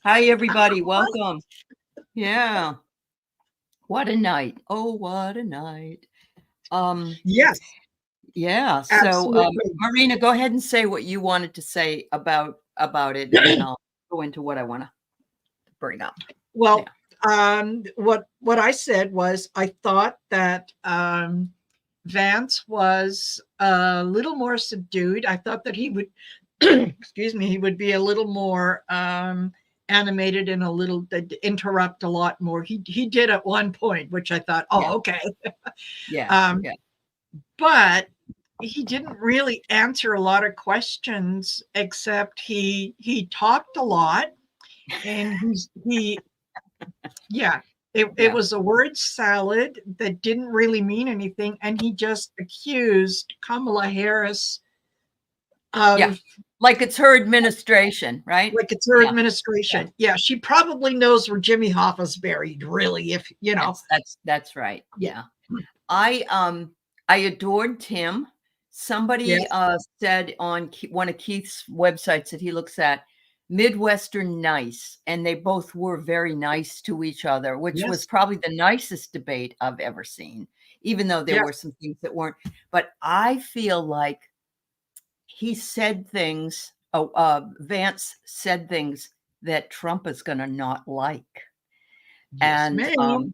Hi, everybody. Welcome. Yeah. What a night. Oh, what a night. Um, Yes, yeah. So, absolutely. Marina, go ahead and say what you wanted to say about it, and then I'll go into what I want to bring up. Yeah. Well, what I said was I thought that Vance was a little more subdued. I thought that he would, excuse me, he would be a little more animated and a little interrupt a lot more. He did at one point, which I thought, Yeah. oh, okay. Yeah. um, Yeah. but he didn't really answer a lot of questions, except he talked a lot, and he yeah, it Yeah. was a word salad that didn't really mean anything, and he just accused Kamala Harris Yeah. of Like it's her administration, right? like it's her Yeah. Yeah. administration. Yeah, she probably knows where Jimmy Hoffa's buried, really, if you know. Yes, that's right. Yeah. Yeah. I adored Tim. Somebody Yes. said on one of Keith's websites that he looks at, Midwestern nice, and they both were very nice to each other, which was Yes. probably the nicest debate I've ever seen, even though there Yes. were some things that weren't. But I feel like he said things. Vance said things that Trump is going to not like, Yes, and ma'am.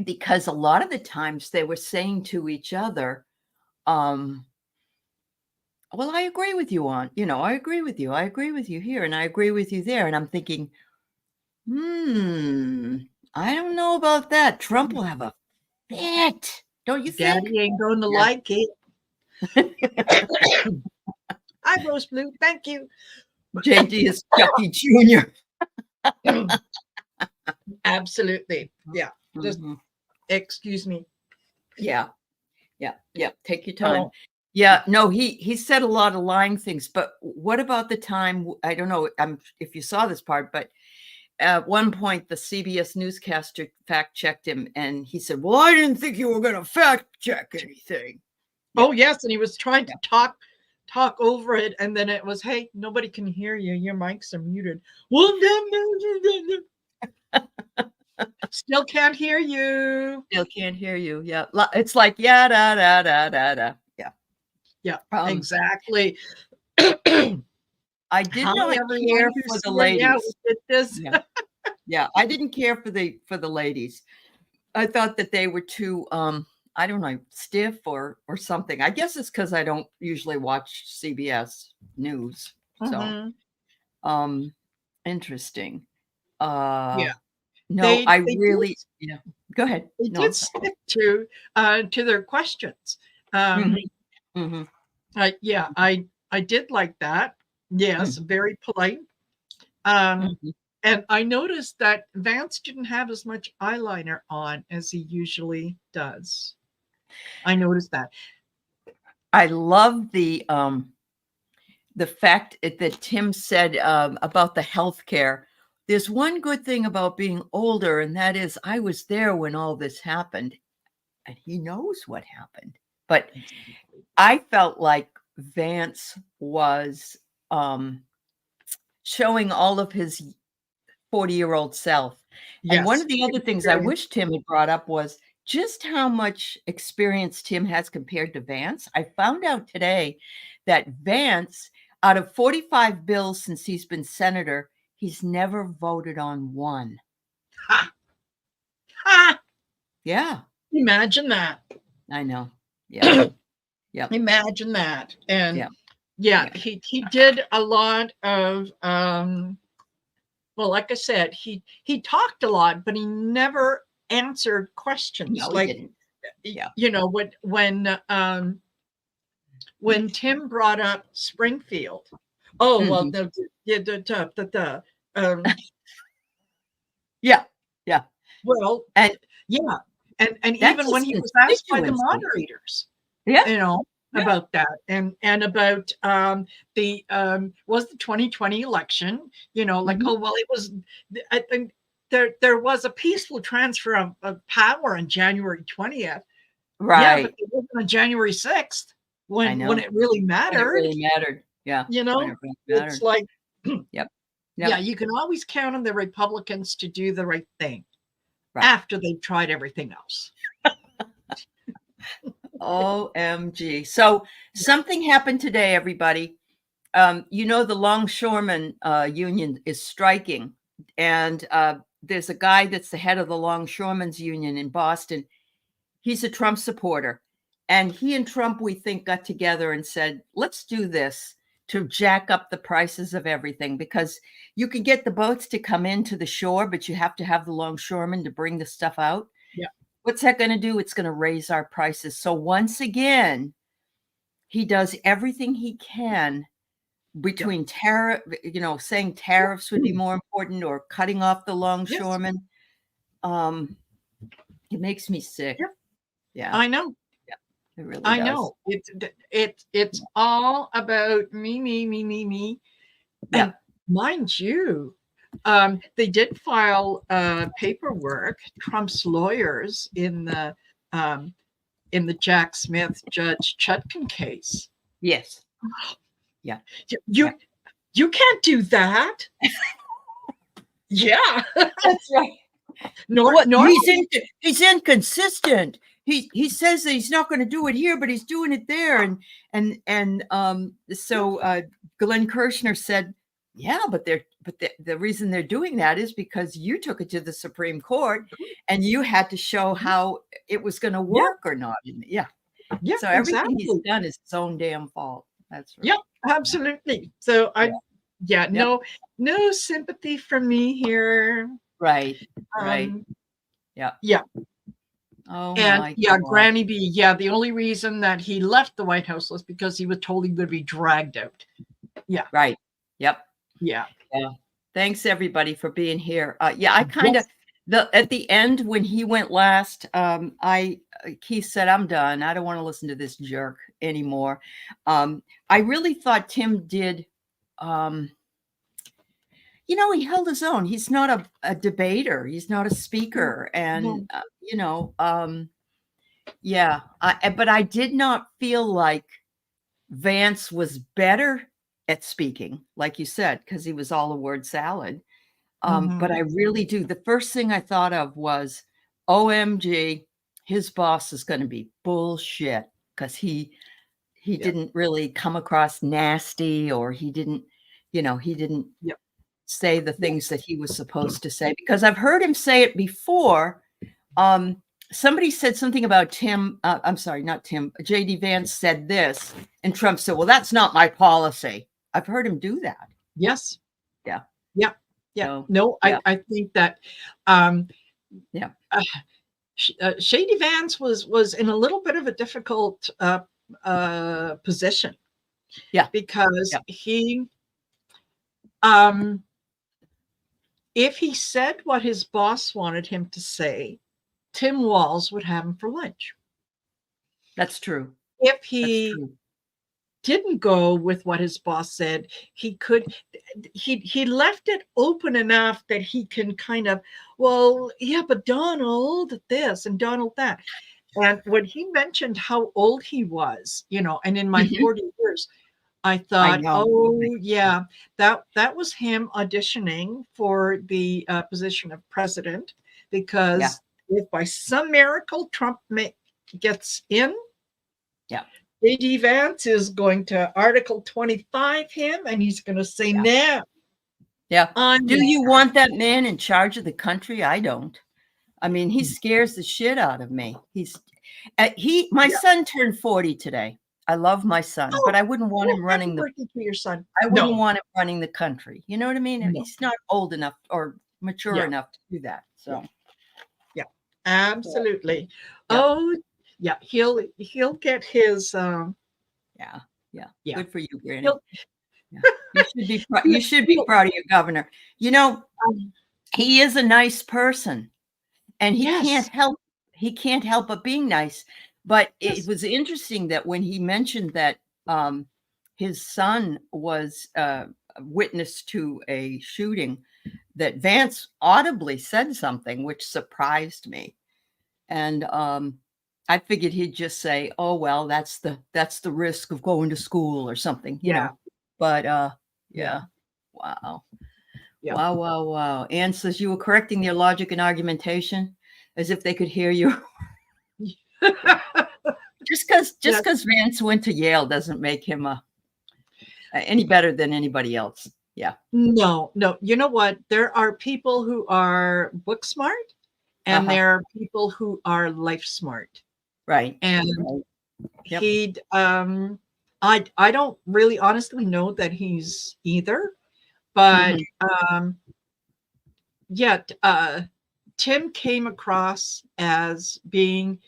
because a lot of the times they were saying to each other, um, well, I agree with you on, I agree with you. I agree with you here and I agree with you there. And I'm thinking, I don't know about that. Trump will have a fit. Don't you think? Daddy ain't going to Yeah. like it. Hi, Rose Blue. Thank you. JD is Chucky Jr. Absolutely. Yeah. Just Mhm. excuse me. Yeah. Yeah. Yeah. Take your time. Oh, Yeah, no, he said a lot of lying things, but what about the time, I don't know, if you saw this part, but at one point the CBS newscaster fact checked him and he said, "Well, I didn't think you were going to fact check anything." Yeah. oh yes, and he was trying to Yeah. talk over it, and then it was, hey, nobody can hear you, your mics are muted. Well, still can't hear you. Still can't hear you. Yeah. It's like, yeah, da, da, da, da, da. Yeah. Yeah, Um, exactly. I did Hi, not everyone care who's for the here. Yeah, ladies. we did this. Yeah. Yeah. I didn't care for the ladies. I thought that they were too, I don't know, stiff or something. I guess it's because I don't usually watch CBS News. So, Mhm. um, interesting. Uh, Yeah, no, I they did really, yeah. Go ahead. they No, I'm did sorry. stick to their questions. Mhm, mhm, Yeah, I did like that. Yes, mhm, very polite. Um, mhm. and I noticed that Vance didn't have as much eyeliner on as he usually does. I noticed that. I love the fact that Tim said about the healthcare. There's one good thing about being older, and that is I was there when all this happened, and he knows what happened. But I felt like Vance was showing all of his 40-year-old self. And one Yes, of the other things I experience. wish Tim had brought up was just how much experience Tim has compared to Vance. I found out today that Vance, out of 45 bills since he's been senator, he's never voted on one. Ha! Ha! Yeah, Imagine that. I know. Yeah. Yep. Imagine that. And Yeah. yeah, Yeah. he did a lot of well, like I said, he talked a lot, but he never answered questions. No, he Like, didn't. Yeah. you know, when Tim brought up Springfield. Oh, well, Mhm. the yeah, um, Yeah. Yeah. well, And yeah, and that's even when his he was asked by the constituency. moderators, Yeah. you know, Yeah. about that, and about the was the 2020 election, you know, like, Mhm. oh well, it was. I think there was a peaceful transfer of power on January 20th. Yeah, but Right. it wasn't on January 6th I when know. it really When it mattered. really mattered. Yeah. You know, Whenever it it's mattered. like, Yep. yeah, Yep. you can always count on the Republicans to do the right thing Right. after they've tried everything else. OMG. So something happened today, everybody. The longshoremen union is striking, and there's a guy that's the head of the longshoremen's union in Boston. He's a Trump supporter, and he and Trump, we think, got together and said, let's do this to jack up the prices of everything, because you can get the boats to come into the shore, but you have to have the longshoremen to bring the stuff out. Yeah. What's that going to do? It's going to raise our prices. So once again, he does everything he can between tariff, saying tariffs would be more important, or cutting off the Yes. longshoremen. It makes me sick. Yeah. Yeah, I know. it really I does. know. It's all about me. Yeah. And mind you, they did file paperwork, Trump's lawyers, in the Jack Smith Judge Chutkan case. Yes. Yeah. You can't do that. Yeah. That's right. He's inconsistent. He says that he's not going to do it here, but he's doing it there. So Glenn Kirshner said, yeah, but the reason they're doing that is because you took it to the Supreme Court and you had to show how it was going to work or not. Yeah. Yeah. So everything exactly. he's done is his own damn fault. That's right. Yep, absolutely. So no sympathy from me here. Right. Right. Yeah. Yeah. Oh And my God. Granny B, the only reason that he left the White House was because he was told he would be dragged out. Yeah. Right. Yep. Yeah. Yeah. Thanks everybody for being here. I kind of at the end when he went last, Keith said, I'm done. I don't want to listen to this jerk anymore. I really thought Tim did, he held his own. He's not a debater. He's not a speaker. And, but I did not feel like Vance was better at speaking, like you said, because he was all a word salad. But I really do. The first thing I thought of was, OMG, his boss is going to be bullshit, because he didn't really come across nasty, or he didn't say the things that he was supposed to say, because I've heard him say it before. Somebody said something about Tim. I'm sorry, not Tim. J.D. Vance said this, and Trump said, well, that's not my policy. I've heard him do that. Yes. Yeah. Yeah. Yeah. So, no, yeah. I think that Shady Vance was in a little bit of a difficult position. Yeah. Because he if he said what his boss wanted him to say, Tim Walz would have him for lunch. That's true. If he didn't go with what his boss said, he left it open enough that he can kind of, but Donald this and Donald that. And when he mentioned how old he was, and in my 40 years, I thought, that was him auditioning for the position of president, because if by some miracle Trump gets in, J.D. Vance is going to Article 25 him, and he's going to say, no. Yeah. Do you want that man in charge of the country? I don't. I mean, he scares the shit out of me. My son turned 40 today. I love my son, but I wouldn't want him running your son. I wouldn't want him running the country. You know what I mean? No. He's not old enough or mature enough to do that. So, absolutely. Oh, yeah. He'll get his. Good for you, Granny. You should be proud of your governor. He is a nice person, and he can't help but being nice. But it was interesting that when he mentioned that his son was witness to a shooting, that Vance audibly said something which surprised me. And I figured he'd just say, oh, well, that's the risk of going to school or something, you know. But Yeah. yeah. Wow. Yeah. Wow, wow, wow. Anne says you were correcting their logic and argumentation as if they could hear you. Just Yeah. because Vance went to Yale doesn't make him any better than anybody else. Yeah. No, no. You know what? There are people who are book smart, and Uh-huh. there are people who are life smart. Right. And Right. Yep. he'd I don't really honestly know that he's either, but Mhm. yet Tim came across as being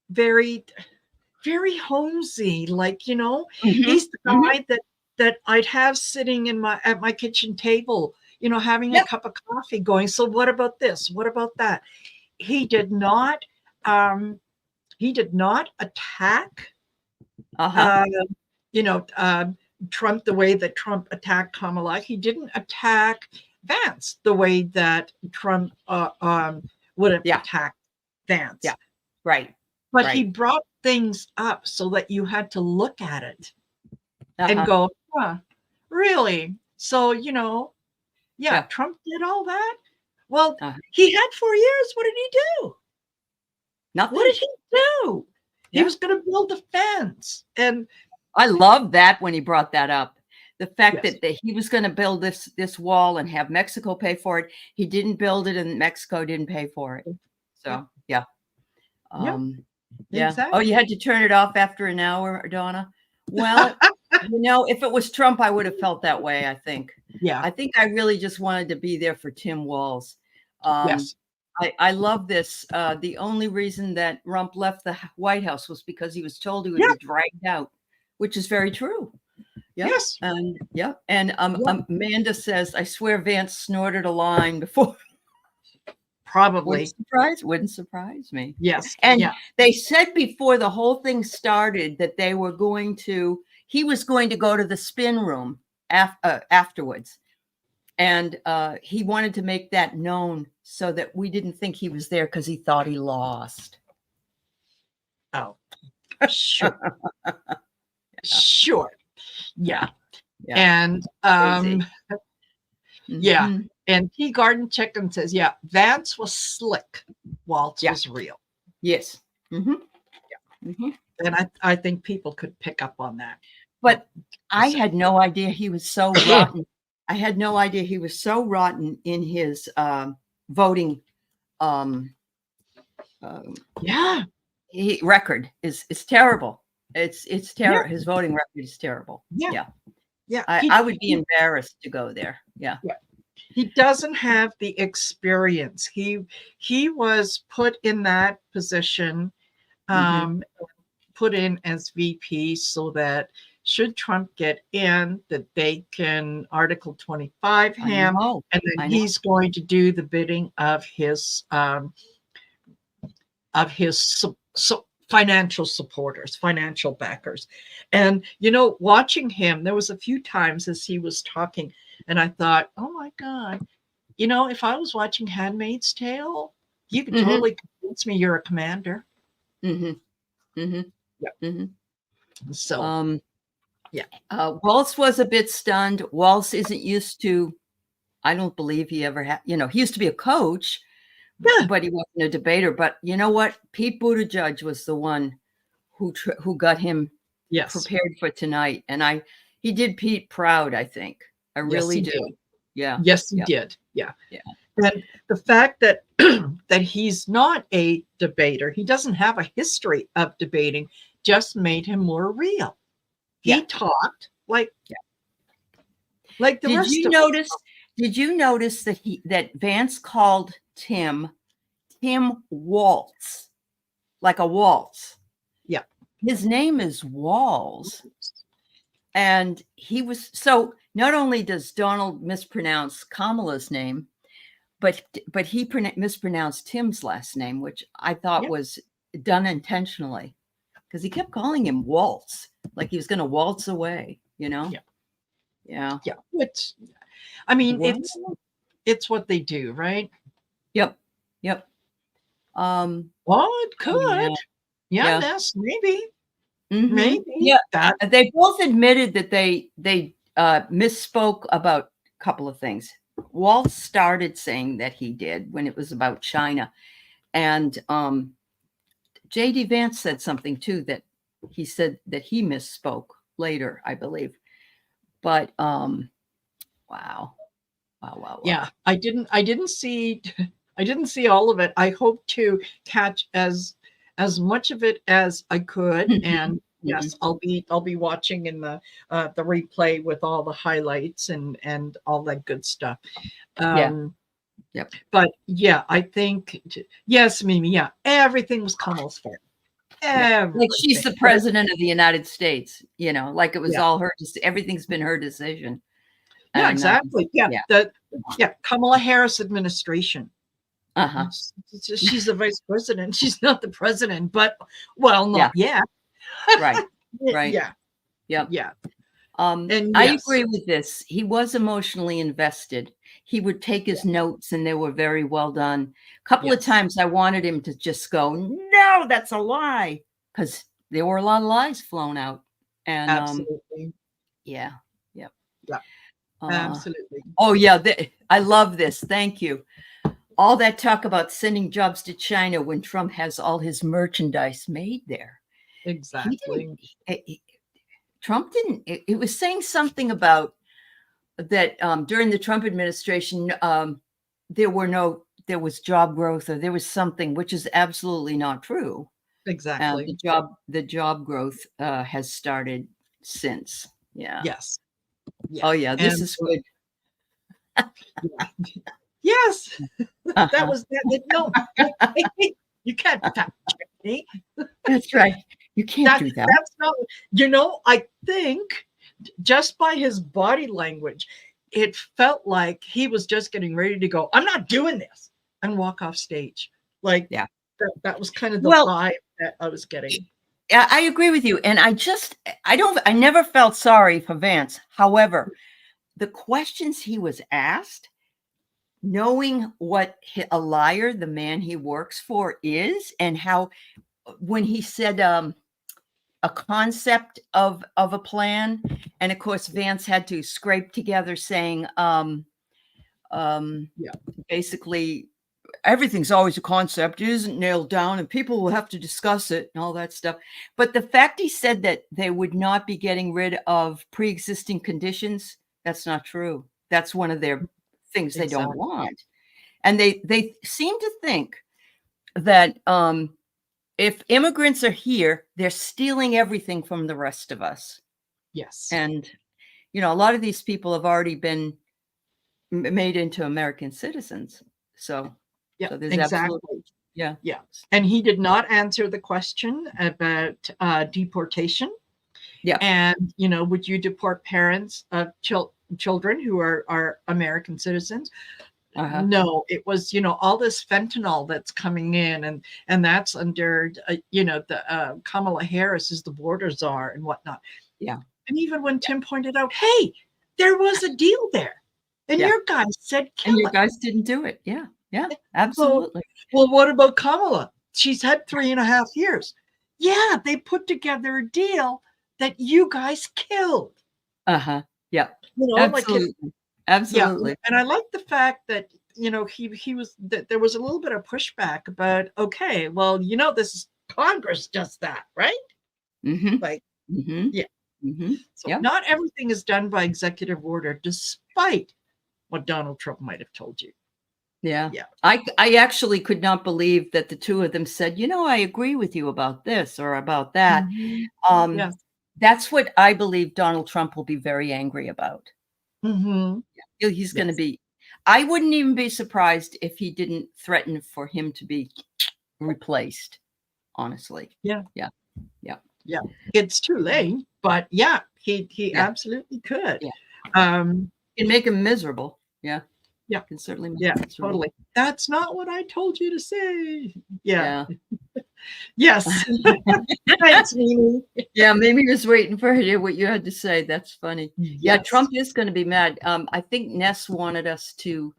very very homesy, like, Mhm. he's the Mhm. guy that I'd have sitting in my at my kitchen table, having a Yep. cup of coffee going, "So what about this? What about that?" He did not um he did not attack Uh-huh. uh, you know, Trump the way that Trump attacked Kamala. He didn't attack Vance the way that Trump would have Yeah. attacked Vance. Yeah. Right. But he Right. brought things up so that you had to look at it and Uh-huh. go, huh, really? So, yeah, Yeah. Trump did all that. Well, Uh-huh. he had 4 years. What did he do? What Nothing. did he do? He Yeah. was going to build a fence. And I love that when he brought that up. The fact yes, that he was going to build this wall and have Mexico pay for it. He didn't build it and Mexico didn't pay for it. yeah, So yeah. yeah, Yeah. Oh, you exactly. had to turn it off after an hour, Donna? Well, if it was Trump, I would have felt that way, I think. Yeah, I think I really just wanted to be there for Tim Walz. Um, yes, I love this. The only reason that Rump left the White House was because he was told he would yeah, be dragged out, which is very true. Yep. yes, And yep. And yeah, Amanda says, I swear Vance snorted a line before. probably. Wouldn't surprise me. Yes, And yeah, they said before the whole thing started that he was going to go to the spin room afterwards. And he wanted to make that known so that we didn't think he was there because he thought he lost. oh, sure, sure, yeah. Yeah. And Crazy. yeah, Mhm. and Tea Garden Chicken says, yeah, Vance was slick. Waltz Yeah. was real. Yes. Mhm. Mhm. And I think people could pick up on that. But I had no idea he was so rotten. I had no idea he was so rotten in his voting um, Yeah, record is terrible. It's yeah, terrible. His voting record is terrible. yeah, Yeah. yeah. I would be embarrassed to go there. Yeah. Yeah. He doesn't have the experience. He was put in that position, Mhm. put in as VP so that should Trump get in, that they can Article 25 I him, know. and then I know. he's going to do the bidding of his financial supporters, financial backers. And watching him, there was a few times as he was talking, and I thought, oh my God, if I was watching Handmaid's Tale, you could Mhm. totally convince me you're a commander. Mhm. Mhm. Yeah. Mhm. So Um, yeah. Waltz was a bit stunned. Waltz isn't used to. I don't believe he ever had. He used to be a coach, Yeah. but he wasn't a debater. But you know what? Pete Buttigieg was the one who got him Yes. prepared for tonight, and he did Pete proud. I think I Yes, really he do. did. Yeah. Yes, he Yeah. did. Yeah. Yeah. And the fact that that he's not a debater, he doesn't have a history of debating, just made him more real. He Yeah. talked like Yeah. the Did rest you of notice? Did you notice that Vance called Tim Waltz, like a waltz? Yeah. His name is Walls. And he was so not only does Donald mispronounce Kamala's name, but he mispronounced Tim's last name, which I thought Yeah. was done intentionally because he kept calling him Waltz, like he was going to waltz away, Yeah. Yeah. Yeah. Which, I mean, Well, it's what they do, right? Yep. Yep. Well, it Oh, yeah. could. Yeah, Yeah. Ness, maybe. Mhm. Maybe. Yeah. That They both admitted that they misspoke about a couple of things. Walt started saying that he did when it was about China. And J.D. Vance said something too, that he said that he misspoke later, I believe. But wow. Yeah, I didn't see I didn't see all of it. I hope to catch as much of it as I could. And yes, I'll be watching in the replay with all the highlights and all that good stuff. Yep. But yeah, I think yes, Mimi, yeah, everything was Kamal's fault. Like she's the Everything. president of the United States, you know, like it was Yeah. all her, everything's been her decision. Yeah, And, exactly. Yeah. Kamala Harris administration. Uh-huh. She's the vice president. She's not the president, but well, not yet. Right. Right. Yeah. Yep. Yeah. And I agree with this. He was emotionally invested. He would take his notes and they were very well done. A couple of times I wanted him to just go, no, that's a lie. Because there were a lot of lies flown out. And absolutely. Yeah. Yep. Yeah. Absolutely. Oh, yeah. I love this. Thank you. All that talk about sending jobs to China when Trump has all his merchandise made there. Exactly. Trump didn't. It was saying something about that during the Trump administration, there was job growth, or there was something, which is absolutely not true. Exactly. The job growth has started since. Yeah. Yes. Oh yeah, this is good. Yes, that was that. No, you can't fact check me. That's right. You can't do that. That's not. You know, I think just by his body language, it felt like he was just getting ready to go, I'm not doing this, and walk off stage. Like, that was kind of the vibe that I was getting. I agree with you. And I never felt sorry for Vance. However, the questions he was asked, knowing what a liar the man he works for is, and how when he said a concept of a plan, and of course Vance had to scrape together saying basically everything's always a concept, it isn't nailed down, and people will have to discuss it and all that stuff. But the fact he said that they would not be getting rid of pre-existing conditions, that's not true. That's one of their things they don't want. And they seem to think that if immigrants are here, they're stealing everything from the rest of us. Yes. And, you know, a lot of these people have already been made into American citizens. So, so exactly. Yeah. And he did not answer the question about deportation. Yeah. And, you know, would you deport parents of children who are American citizens? No, it was, you know, all this fentanyl that's coming in, and that's under, you know, the Kamala Harris is the border czar and whatnot. Yeah. And even when Tim pointed out, hey, there was a deal there, and your guys said kill and your guys didn't do it. Yeah. Yeah, absolutely. Well, what about Kamala? She's had 3.5 years. Yeah, they put together a deal that you guys killed. Yeah. You know, absolutely. Absolutely. Yeah. And I like the fact that, you know, he was that there was a little bit of pushback about, okay, well, you know, this is Congress does that, right? Like, So not everything is done by executive order, despite what Donald Trump might have told you. Yeah. I actually could not believe that the two of them said, you know, I agree with you about this or about that. That's what I believe Donald Trump will be very angry about. He's going to be, I wouldn't even be surprised if he didn't threaten for him to be replaced, honestly. Yeah. It's too late, but he absolutely could. Can make him miserable. Yeah, can certainly make him miserable. Totally. That's not what I told you to say. Yes. Thanks, Mimi. Yeah, Mimi was waiting for what you had to say. That's funny. Yeah, Trump is going to be mad. I think Ness wanted us to.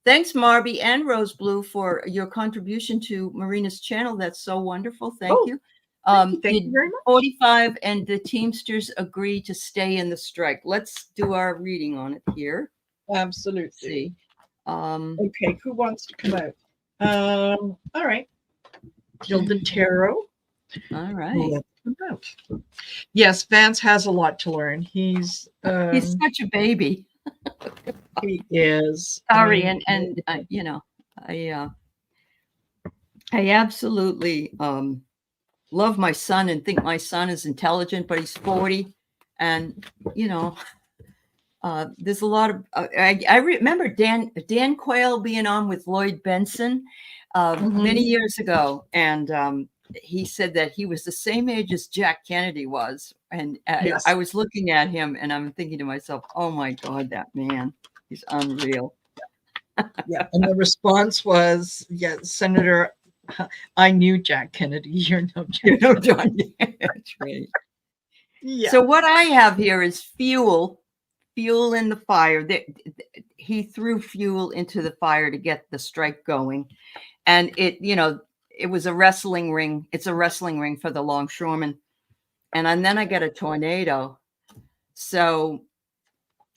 Thanks, Marby and Rose Blue, for your contribution to Marina's channel. That's so wonderful. Thank you. Thank you very much. 45 and the Teamsters agree to stay in the strike. Let's do our reading on it here. Absolutely. Let's see. Okay, who wants to come out? All right. Gilded Tarot. All right. Let's come out. Yes, Vance has a lot to learn. He's such a baby. he is. Sorry, I mean, and you know, I absolutely love my son and think my son is intelligent, but he's 40, and you know, there's a lot of. I remember Dan Quayle being on with Lloyd Benson many years ago, and he said that he was the same age as Jack Kennedy was, and yes. I was looking at him, and I'm thinking to myself, "Oh my God, that man, he's unreal." Yeah, and the response was, "Yeah, Senator, I knew Jack Kennedy. You're no Jack You know, John. That's right. Yeah. So what I have here is fuel in the fire. He threw fuel into the fire to get the strike going, and it was a wrestling ring. It's a wrestling ring for the longshoremen, and then I get a tornado. So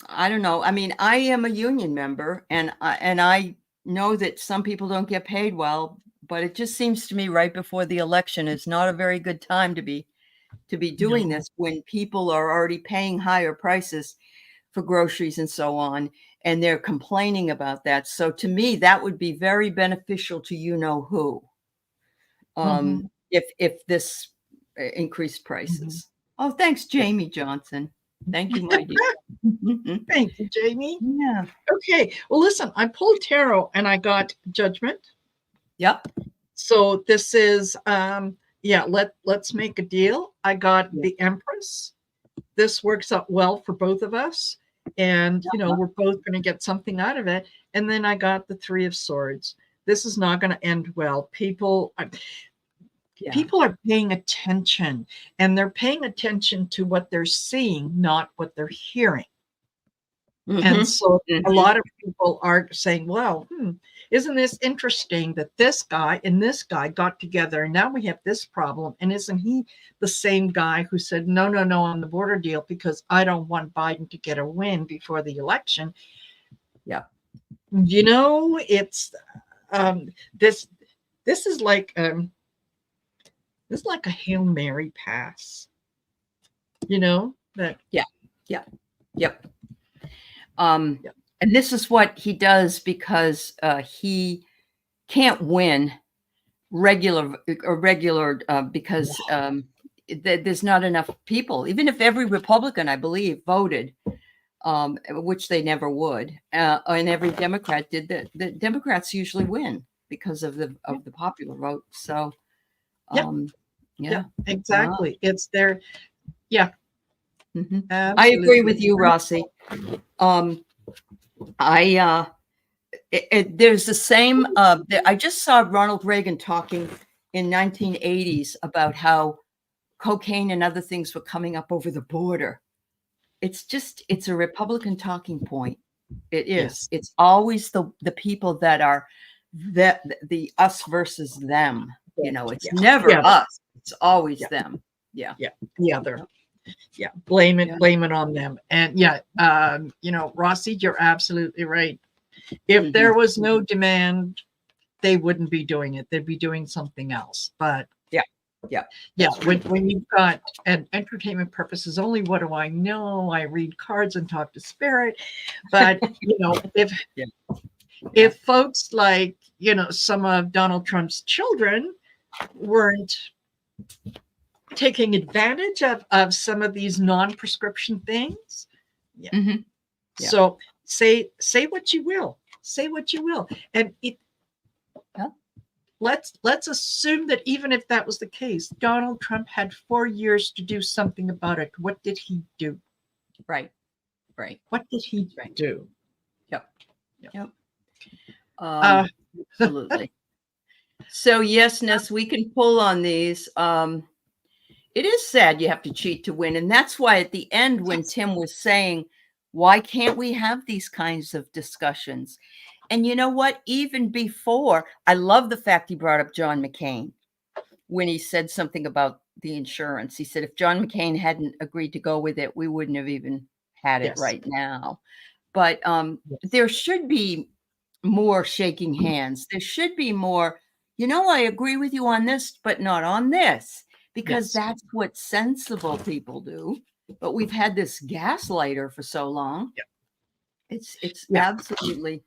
I don't know. I mean, I am a union member, and I know that some people don't get paid well, but it just seems to me right before the election is not a very good time to be doing this when people are already paying higher prices for groceries and so on, and they're complaining about that. So to me, that would be very beneficial to who. If this increased prices. Oh, thanks, Jamie Johnson. Thank you, my dear. Thank you, Jamie. Yeah. Okay. Well, listen, I pulled tarot and I got Judgment. Yep. So this is let's make a deal. I got the Empress. This works out well for both of us, and we're both going to get something out of it. And then I got the Three of Swords. This is not going to end well. People are paying attention, and they're paying attention to what they're seeing, not what they're hearing. And so a lot of people are saying, well, isn't this interesting that this guy and this guy got together and now we have this problem? And isn't he the same guy who said, no, on the border deal, because I don't want Biden to get a win before the election? Yeah. It's this is like a Hail Mary pass, that. Yep. And this is what he does because he can't win regular because there's not enough people. Even if every Republican, I believe, voted, which they never would, and every Democrat did, the Democrats usually win because of the popular vote. So, Exactly. It's their, I agree with you, Rossi. There's the same. I just saw Ronald Reagan talking in 1980s about how cocaine and other things were coming up over the border. It's a Republican talking point. It is. Yes. It's always the people that are the us versus them. It's never us. It's always them. Yeah. The other. Yeah. Blame it on them. And Rossi, you're absolutely right. If there was no demand, they wouldn't be doing it. They'd be doing something else. But when you've got an entertainment purposes only, what do I know? I read cards and talk to spirit. But if folks like some of Donald Trump's children weren't taking advantage of some of these non-prescription things, so say what you will, and let's assume that even if that was the case, Donald Trump had 4 years to do something about it. What did he do? Right. What did he do? Yep. Absolutely. So yes, Ness, we can pull on these. It is sad you have to cheat to win, and that's why at the end, when Tim was saying, "Why can't we have these kinds of discussions?" And you know what? Even before, I love the fact he brought up John McCain. when he said something about the insurance. He said if John McCain hadn't agreed to go with it, we wouldn't have even had it Yes. right now. But Yes. there should be more shaking hands. There should be more, I agree with you on this, but not on this, because Yes. that's what sensible people do. But we've had this gaslighter for so long. Yeah. It's Yeah. absolutely,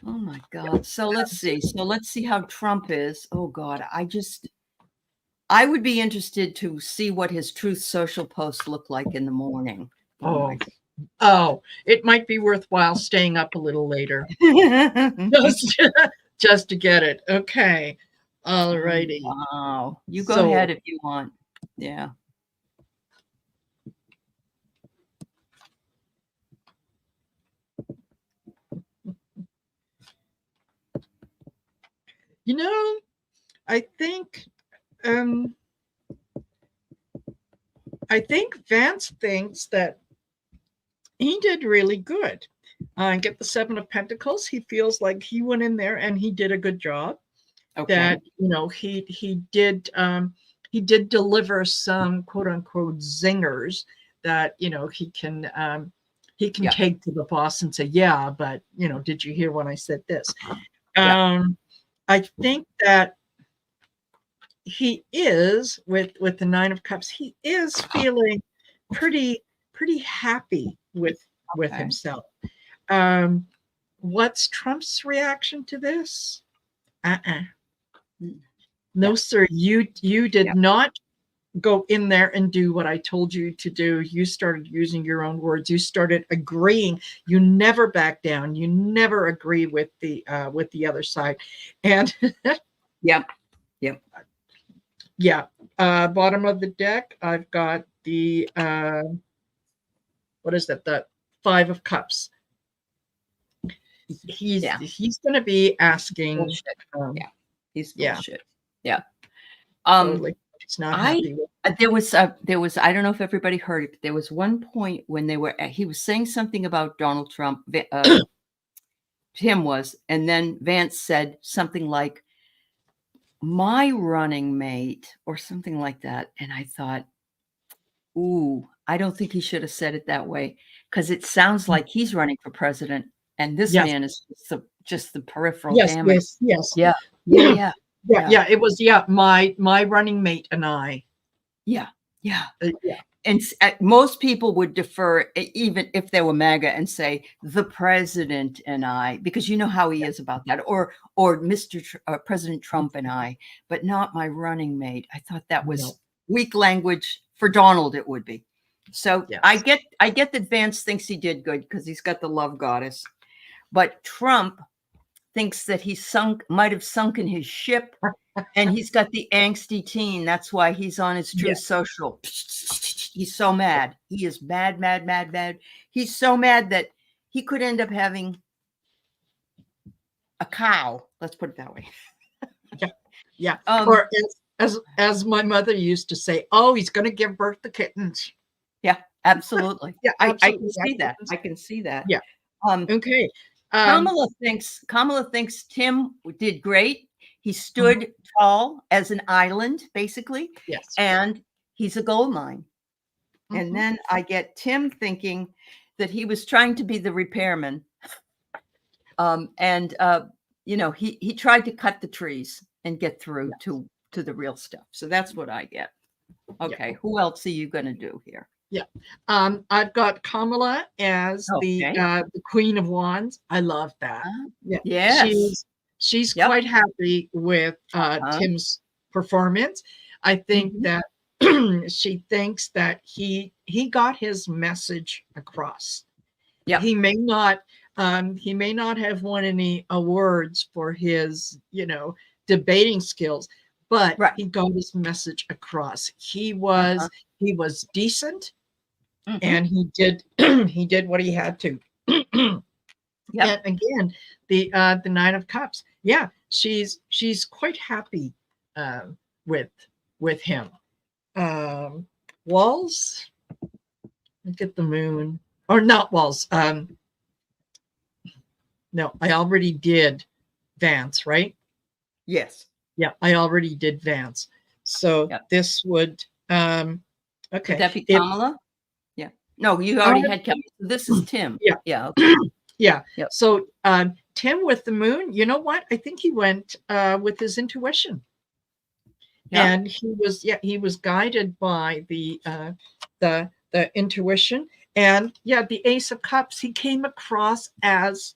oh my God. So let's see. So let's see how Trump is. Oh God, I would be interested to see what his Truth Social posts look like in the morning. Oh my God. Oh, it might be worthwhile staying up a little later just to get it. Okay. All righty. Wow. You go ahead if you want. Yeah. I think Vance thinks that he did really good. Get the 7 of Pentacles. He feels like he went in there and he did a good job. Okay. That he did deliver some quote unquote zingers that he can take to the boss and say, yeah, but did you hear when I said this? I think that he is with the 9 of Cups. He is feeling pretty happy with himself. What's Trump's reaction to this? No, sir. You did not go in there and do what I told you to do. You started using your own words. You started agreeing. You never back down. You never agree with the other side. And yeah. Bottom of the deck, I've got the what is that? The 5 of Cups. He's going to be asking. He's bullshit. Yeah. Totally. He's not happy with it. There was I don't know if everybody heard it, but there was one point when he was saying something about Donald Trump, Tim was, and then Vance said something like, my running mate, or something like that. And I thought, ooh, I don't think he should have said it that way, because it sounds like he's running for president and this man is just the peripheral damage. Yes. Yeah. It was my running mate and I. Yeah. And most people would defer, even if they were MAGA, and say the president and I, because you know how he is about that, or President Trump and I, but not my running mate. I thought that was weak language. For Donald, it would be. So I get that Vance thinks he did good because he's got the love goddess, but Trump thinks that he might have sunken his ship, and he's got the angsty teen. That's why he's on his Truth Social. He's so mad. He is mad. He's so mad that he could end up having a cow. Let's put it that way. Yeah. Or as my mother used to say, oh, he's going to give birth to kittens. Yeah, absolutely. Absolutely. I can see that. Yeah. Okay. Kamala thinks Tim did great. He stood tall as an island, basically. Yes. And he's a gold mine. And then I get Tim thinking that he was trying to be the repairman. He tried to cut the trees and get through to the real stuff. So that's what I get. Okay. Who else are you going to do here? Yeah. I've got Kamala as the Queen of Wands. I love that. Yes. She's quite happy with Tim's performance. I think that she thinks that he got his message across. Yeah. He may not have won any awards for his, debating skills, but he got his message across. He was decent, and he did what he had to. And again, the 9 of Cups. Yeah, she's quite happy with him. Walls. Look at the moon, or not Walls. No, I already did Vance, right? Yes. Yeah, I already did Vance. So Yep. this would Would okay. that be If Kamala? Yeah. No, you I already had Kamala. So this is Tim. yeah, Yeah. Okay. yeah. Yep. So Tim with the moon, you know what? I think he went with his intuition. Yeah. And he was guided by the intuition. And yeah, the Ace of Cups, he came across as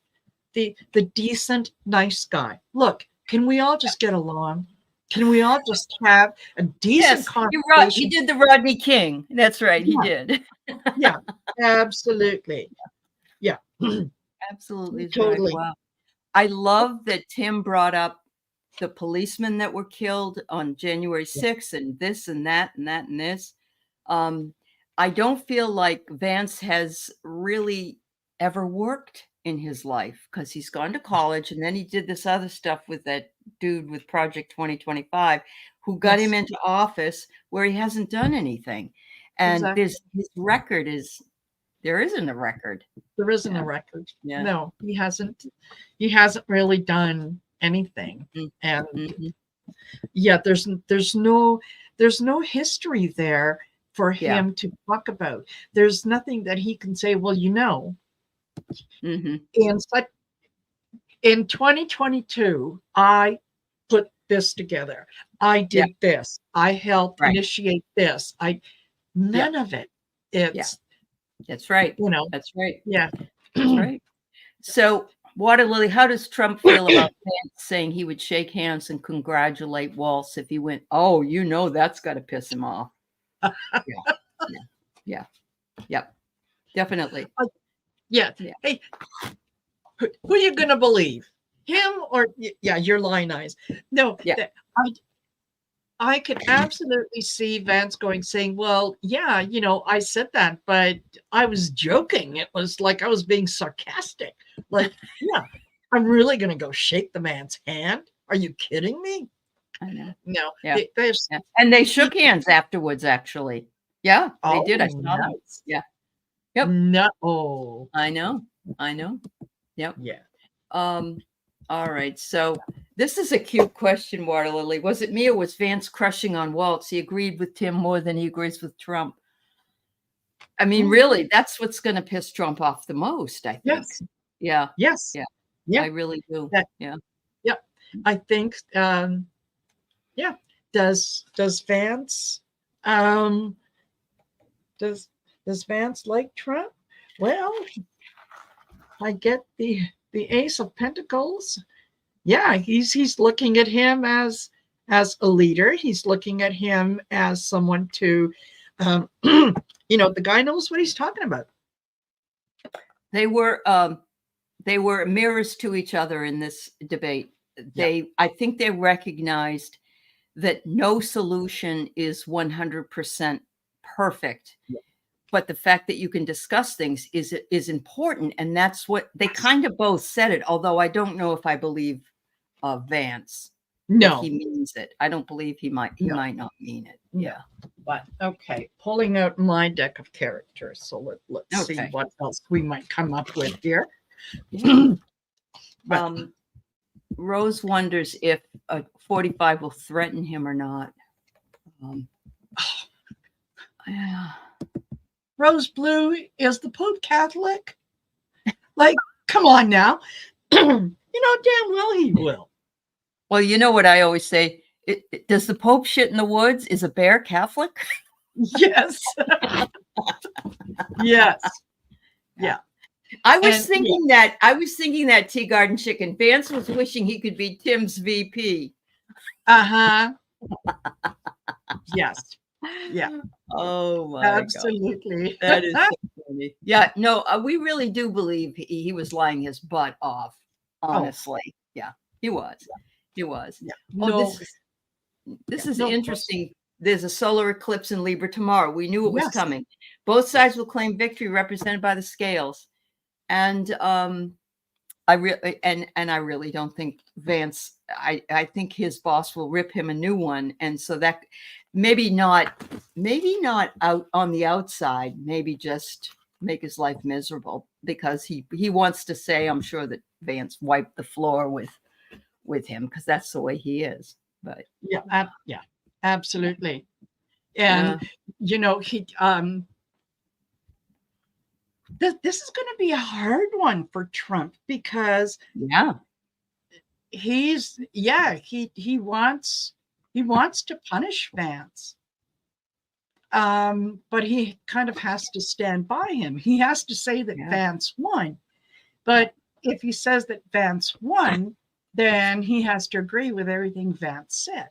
the decent, nice guy. Look, can we all just get along? Can we all just have a decent Yes, you're right. He conversation? did the Rodney King. That's right. He Yeah, did. yeah, absolutely. Yeah, Absolutely is right. totally. Wow. I love that Tim brought up the policemen that were killed on January Yeah. 6th and this and that and that and this. Um, I don't feel like Vance has really ever worked in his life because he's gone to college and then he did this other stuff with that dude with Project 2025 who got him Yes, into office where he hasn't done anything. And exactly. his record is there isn't a record. There isn't Yeah. a record. Yeah. No, he hasn't. He hasn't really done anything. Mm. And Mhm. yeah, there's no history there for Yeah. him to talk about. There's nothing that he can say, well, Mhm. in 2022, I put this together. I Yeah. did this. I helped Right. initiate this. Yeah. None of it. Yeah. It's, That's right. you know, That's right. yeah. That's right. So, Water Lily, how does Trump feel about Vance saying he would shake hands and congratulate Waltz if he went? Oh, that's got to piss him off. Yeah, yeah, yeah, yep, definitely. Yeah. Yeah. Hey, who are you going to believe? Him or yeah, your lying eyes. No, Yeah. I could absolutely see Vance saying, well, yeah, I said that, but I was joking. It was like I was being sarcastic. Like, yeah, I'm really going to go shake the man's hand. Are you kidding me? I know. No, Yeah. Yeah. And they shook hands afterwards, actually. Yeah, they did. I Oh, saw them. nice. Yeah. Yep. No. Oh, I know. Yep. yeah. All right. So this is a cute question, Water Lily. Was it me or was Vance crushing on Waltz? He agreed with Tim more than he agrees with Trump. I mean, really, that's what's going to piss Trump off the most, I think. Yes. Yeah. Yes. Yeah. Yeah. I really do. Yeah. Yeah. I think, yeah. Does Vance, does Vance like Trump? Well, I get the Ace of Pentacles. Yeah, he's looking at him as a leader. He's looking at him as someone to, the guy knows what he's talking about. They were mirrors to each other in this debate. I think they recognized that no solution is 100% perfect. Yeah. But the fact that you can discuss things is important. And that's what they kind of both said it, although I don't know if I believe Vance. No. If he means it. I don't believe he might not mean it. Yeah. But okay, pulling out my deck of characters. So let's see what else we might come up with here. Rose wonders if 45 will threaten him or not. Yeah. Rose Blue, is the Pope Catholic? Like, come on now. Damn well he will. Well, you know what I always say? Does the Pope shit in the woods? Is a bear Catholic? Yes. Yes. Yeah. I was thinking that Tea Garden Chicken. Vance was wishing he could be Tim's VP. Uh-huh. Yes. Yeah. Oh my Absolutely. God. That is so funny. Yeah, no, we really do believe he was lying his butt off. Honestly. Oh. Yeah, he was. He was. Yeah. Oh, this is interesting. There's a solar eclipse in Libra tomorrow. We knew it was coming. Both sides will claim victory represented by the scales. And I really don't think Vance, I think his boss will rip him a new one. And so that maybe not out on the outside, maybe just make his life miserable because he wants to say, I'm sure that Vance wiped the floor with him because that's the way he is. But Yeah, absolutely. And yeah, he this is going to be a hard one for Trump because yeah, he wants to punish Vance. But he kind of has to stand by him. He has to say that yeah, Vance won. yeah. But if he says that Vance won, then he has to agree with everything Vance said.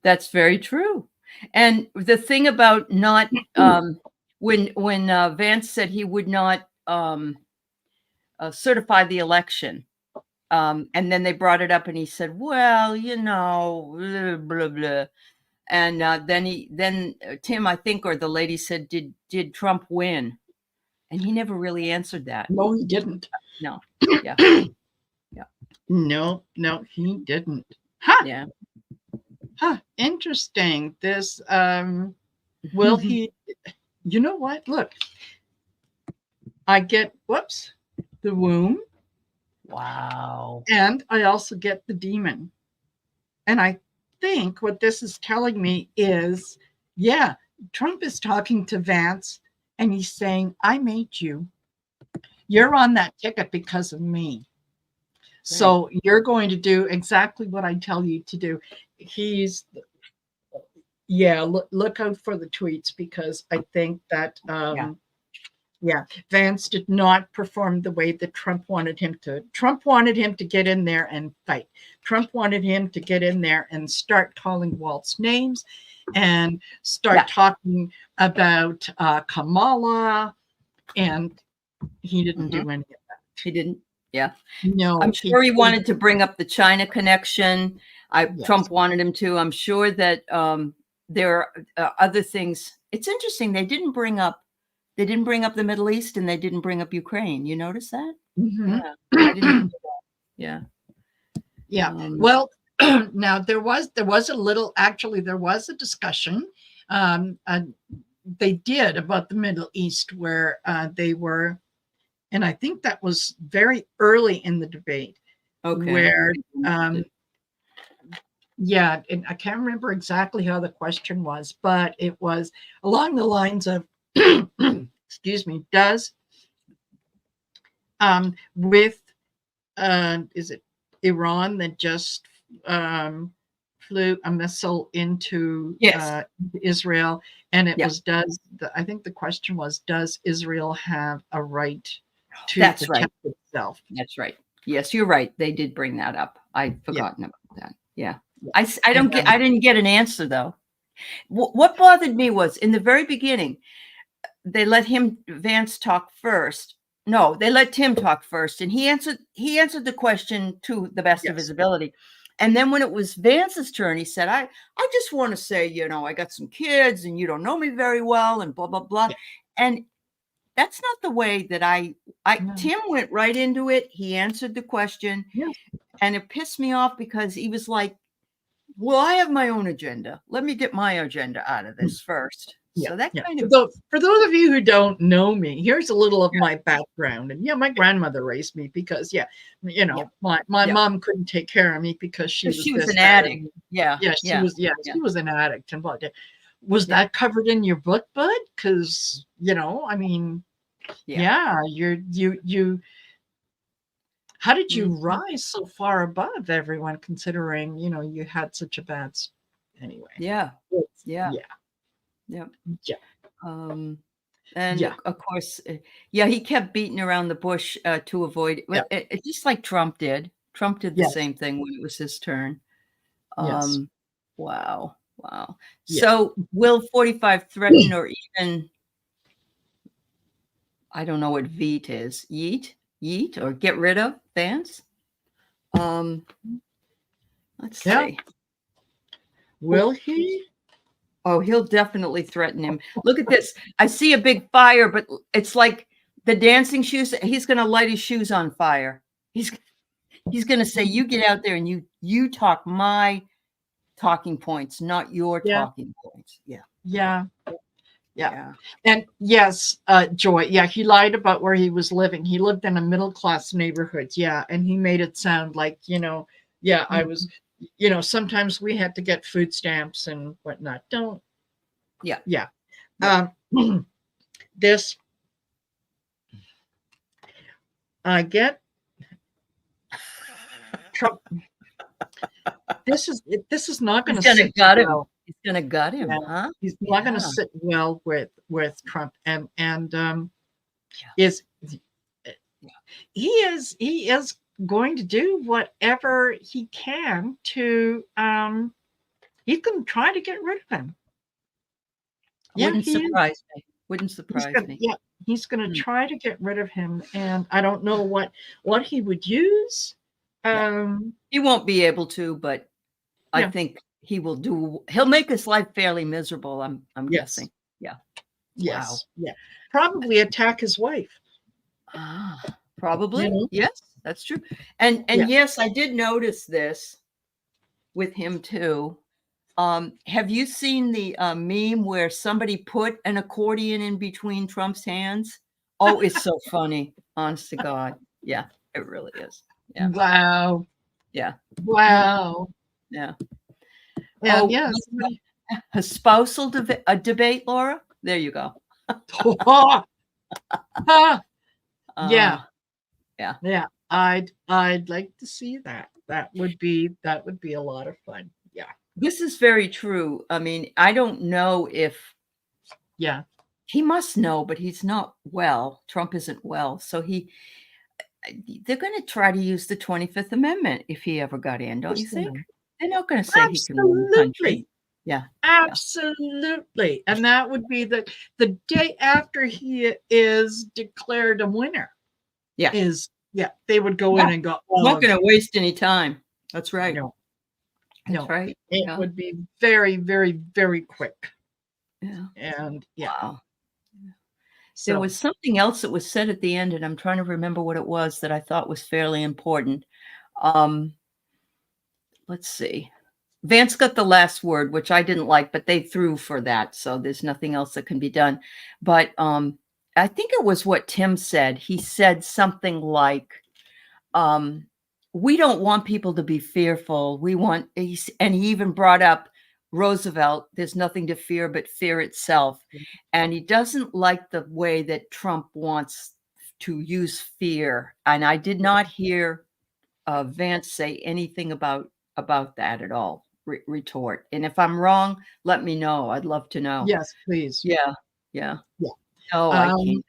That's very true. And the thing about not when Vance said he would not certify the election, and then they brought it up, and he said, "Well, blah blah blah." And then Tim, I think, or the lady said, "Did Trump win?" And he never really answered that. No, he didn't. No. Yeah. Yeah. No, he didn't. Huh. Yeah. Interesting. This will he you know what? Look, I get the womb. Wow. And I also get the demon. And I think what this is telling me is, yeah, Trump is talking to Vance and he's saying, I made you. You're on that ticket because of me. So you're going to do exactly what I tell you to do. Look out for the tweets because I think that Vance did not perform the way that Trump wanted him to. Trump wanted him to get in there and fight. Trump wanted him to get in there and start calling Walt's names and start talking about Kamala. And he didn't do any of that. He didn't. Yeah. No. I'm sure he wanted to bring up the China connection. Trump wanted him to. I'm sure that there are other things. It's interesting. They didn't bring up the Middle East, and they didn't bring up Ukraine. You notice that? Mm-hmm. Yeah. I didn't know that. Yeah. Yeah. Well, now there was a discussion they did about the Middle East where they were, and I think that was very early in the debate. Okay. Where and I can't remember exactly how the question was, but it was along the lines of excuse me, does with is it Iran that just flew a missile into Israel, and it was I think the question was, does Israel have a right to protect itself? That's right. Yes, you're right. They did bring that up. I'd forgotten about that. Yeah. I didn't get an answer though. What bothered me was in the very beginning, they let Vance talk first. No, they let Tim talk first, and he answered the question to the best of his ability. And then when it was Vance's turn, he said, I just want to say, I got some kids and you don't know me very well and blah, blah, blah. Yeah. And that's not the way that Tim went right into it. He answered the question. Yes. And it pissed me off because he was like, well, I have my own agenda. Let me get my agenda out of this first. So that kind of for those of you who don't know me, here's a little of my background. And my grandmother raised me because my mom couldn't take care of me because she was an addict. She was an addict. And was that covered in your book, bud? Because I mean, you. How did you rise so far above everyone, considering you had such a bad anyway? Yeah. And of course, he kept beating around the bush to avoid it, just like Trump did. Trump did the same thing when it was his turn. Wow. So will 45 threaten or even, I don't know what veet is, yeet or get rid of Vance? Let's see. Will he? Oh, he'll definitely threaten him. Look at this. I see a big fire, but it's like the dancing shoes. He's going to light his shoes on fire. He's going to say, you get out there and you talk my talking points, not your talking points. Yeah. And yes, Joy. Yeah, he lied about where he was living. He lived in a middle-class neighborhood. Yeah, and he made it sound like, I was, sometimes we had to get food stamps and whatnot. Don't. Yeah. Yeah. Yeah. This, I get Trump. This is not going He's to gonna sit gut him. well. He's gonna gut him, Yeah. huh? He's not going to Yeah. sit well with Trump, and Yeah. is he is going to do whatever he can to he's going to try to get rid of him. Yeah, Wouldn't he is. surprise me. Wouldn't He's surprise gonna, me. yeah, he's going to Mm. try to get rid of him, and I don't know what he would use. Yeah. He won't be able to, but I Yeah. think he'll make his life fairly miserable, I'm Yes. guessing. Yeah. Yes. Wow. Yeah. Probably attack his wife. Ah, probably. You know? Yes, that's true. And Yeah. yes, I did notice this with him too. Have you seen the meme where somebody put an accordion in between Trump's hands? Oh, it's so funny. Honest to God. Yeah, it really is. Yeah. Wow. Yeah. Wow. Yeah. And Oh, yes. a spousal debate, Laura? There you go. Yeah. Yeah. Yeah. I'd like to see that. That would be a lot of fun. Yeah. This is very true. I mean, I don't know if Yeah. he must know, but he's not well. Trump isn't well. So they're going to try to use the 25th Amendment if he ever got in, don't you think? They're not going to say he can run the country. Absolutely. Yeah. Absolutely. And that would be the day after he is declared a winner. Yeah. They would go in and go, not going to waste any time. That's right. No. That's right. It would be very, very, very quick. Yeah. And wow. So, there was something else that was said at the end, and I'm trying to remember what it was that I thought was fairly important. Let's see. Vance got the last word, which I didn't like, but they threw for that. So there's nothing else that can be done. But I think it was what Tim said. He said something like, we don't want people to be fearful. And he even brought up Roosevelt, there's nothing to fear but fear itself. And he doesn't like the way that Trump wants to use fear. And I did not hear Vance say anything about that at all. Retort. And if I'm wrong, let me know. I'd love to know. Yes, please. Yeah. Oh, I can't.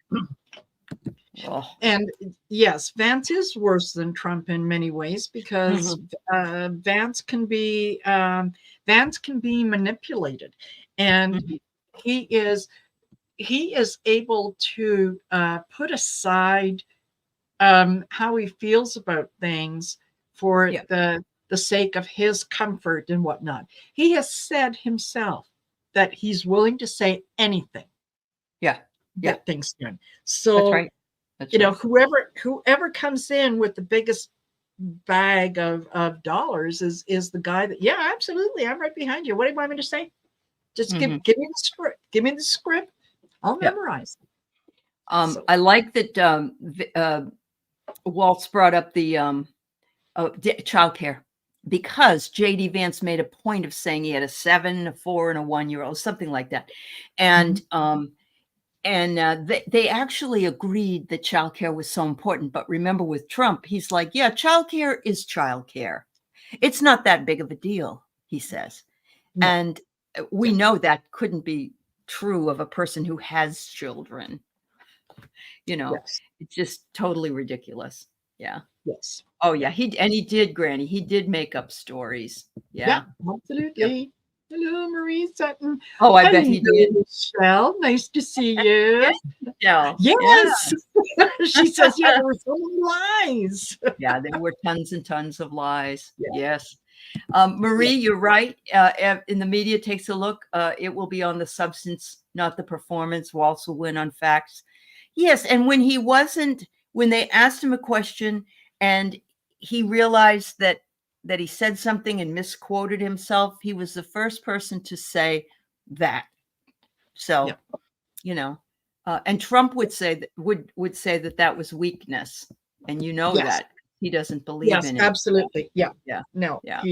Oh. And yes, Vance is worse than Trump in many ways because Vance can be manipulated, and he is able to put aside how he feels about things for the sake of his comfort and whatnot. He has said himself that he's willing to say anything. Get things done. So that's right. That's right. Whoever comes in with the biggest bag of dollars is the guy that, yeah, absolutely, I'm right behind you. What do you want me to say? Just give me the script. Give me the script. I'll memorize. I like that Waltz brought up the childcare, because J.D. Vance made a point of saying he had a 7, a 4, and a 1-year-old, something like that. And they actually agreed that childcare was so important. But remember, with Trump, he's like, yeah, childcare is childcare. It's not that big of a deal, he says. No. And we know that couldn't be true of a person who has children. It's just totally ridiculous. Yeah. Yes. Oh, yeah. He did, Granny. He did make up stories. Yeah. Absolutely. Yep. Hello, Marie Sutton. Oh, I bet he did. Michelle, nice to see you. Yes. She says, yeah, there were so many lies. Yeah, there were tons and tons of lies. Yes. Marie, you're right. In the media takes a look, it will be on the substance, not the performance. Waltz will win on facts. Yes. And when they asked him a question and he realized that he said something and misquoted himself, he was the first person to say that. So, and Trump would say that that was weakness, and that he doesn't believe in it. Absolutely. Yeah. Yeah. No. Yeah.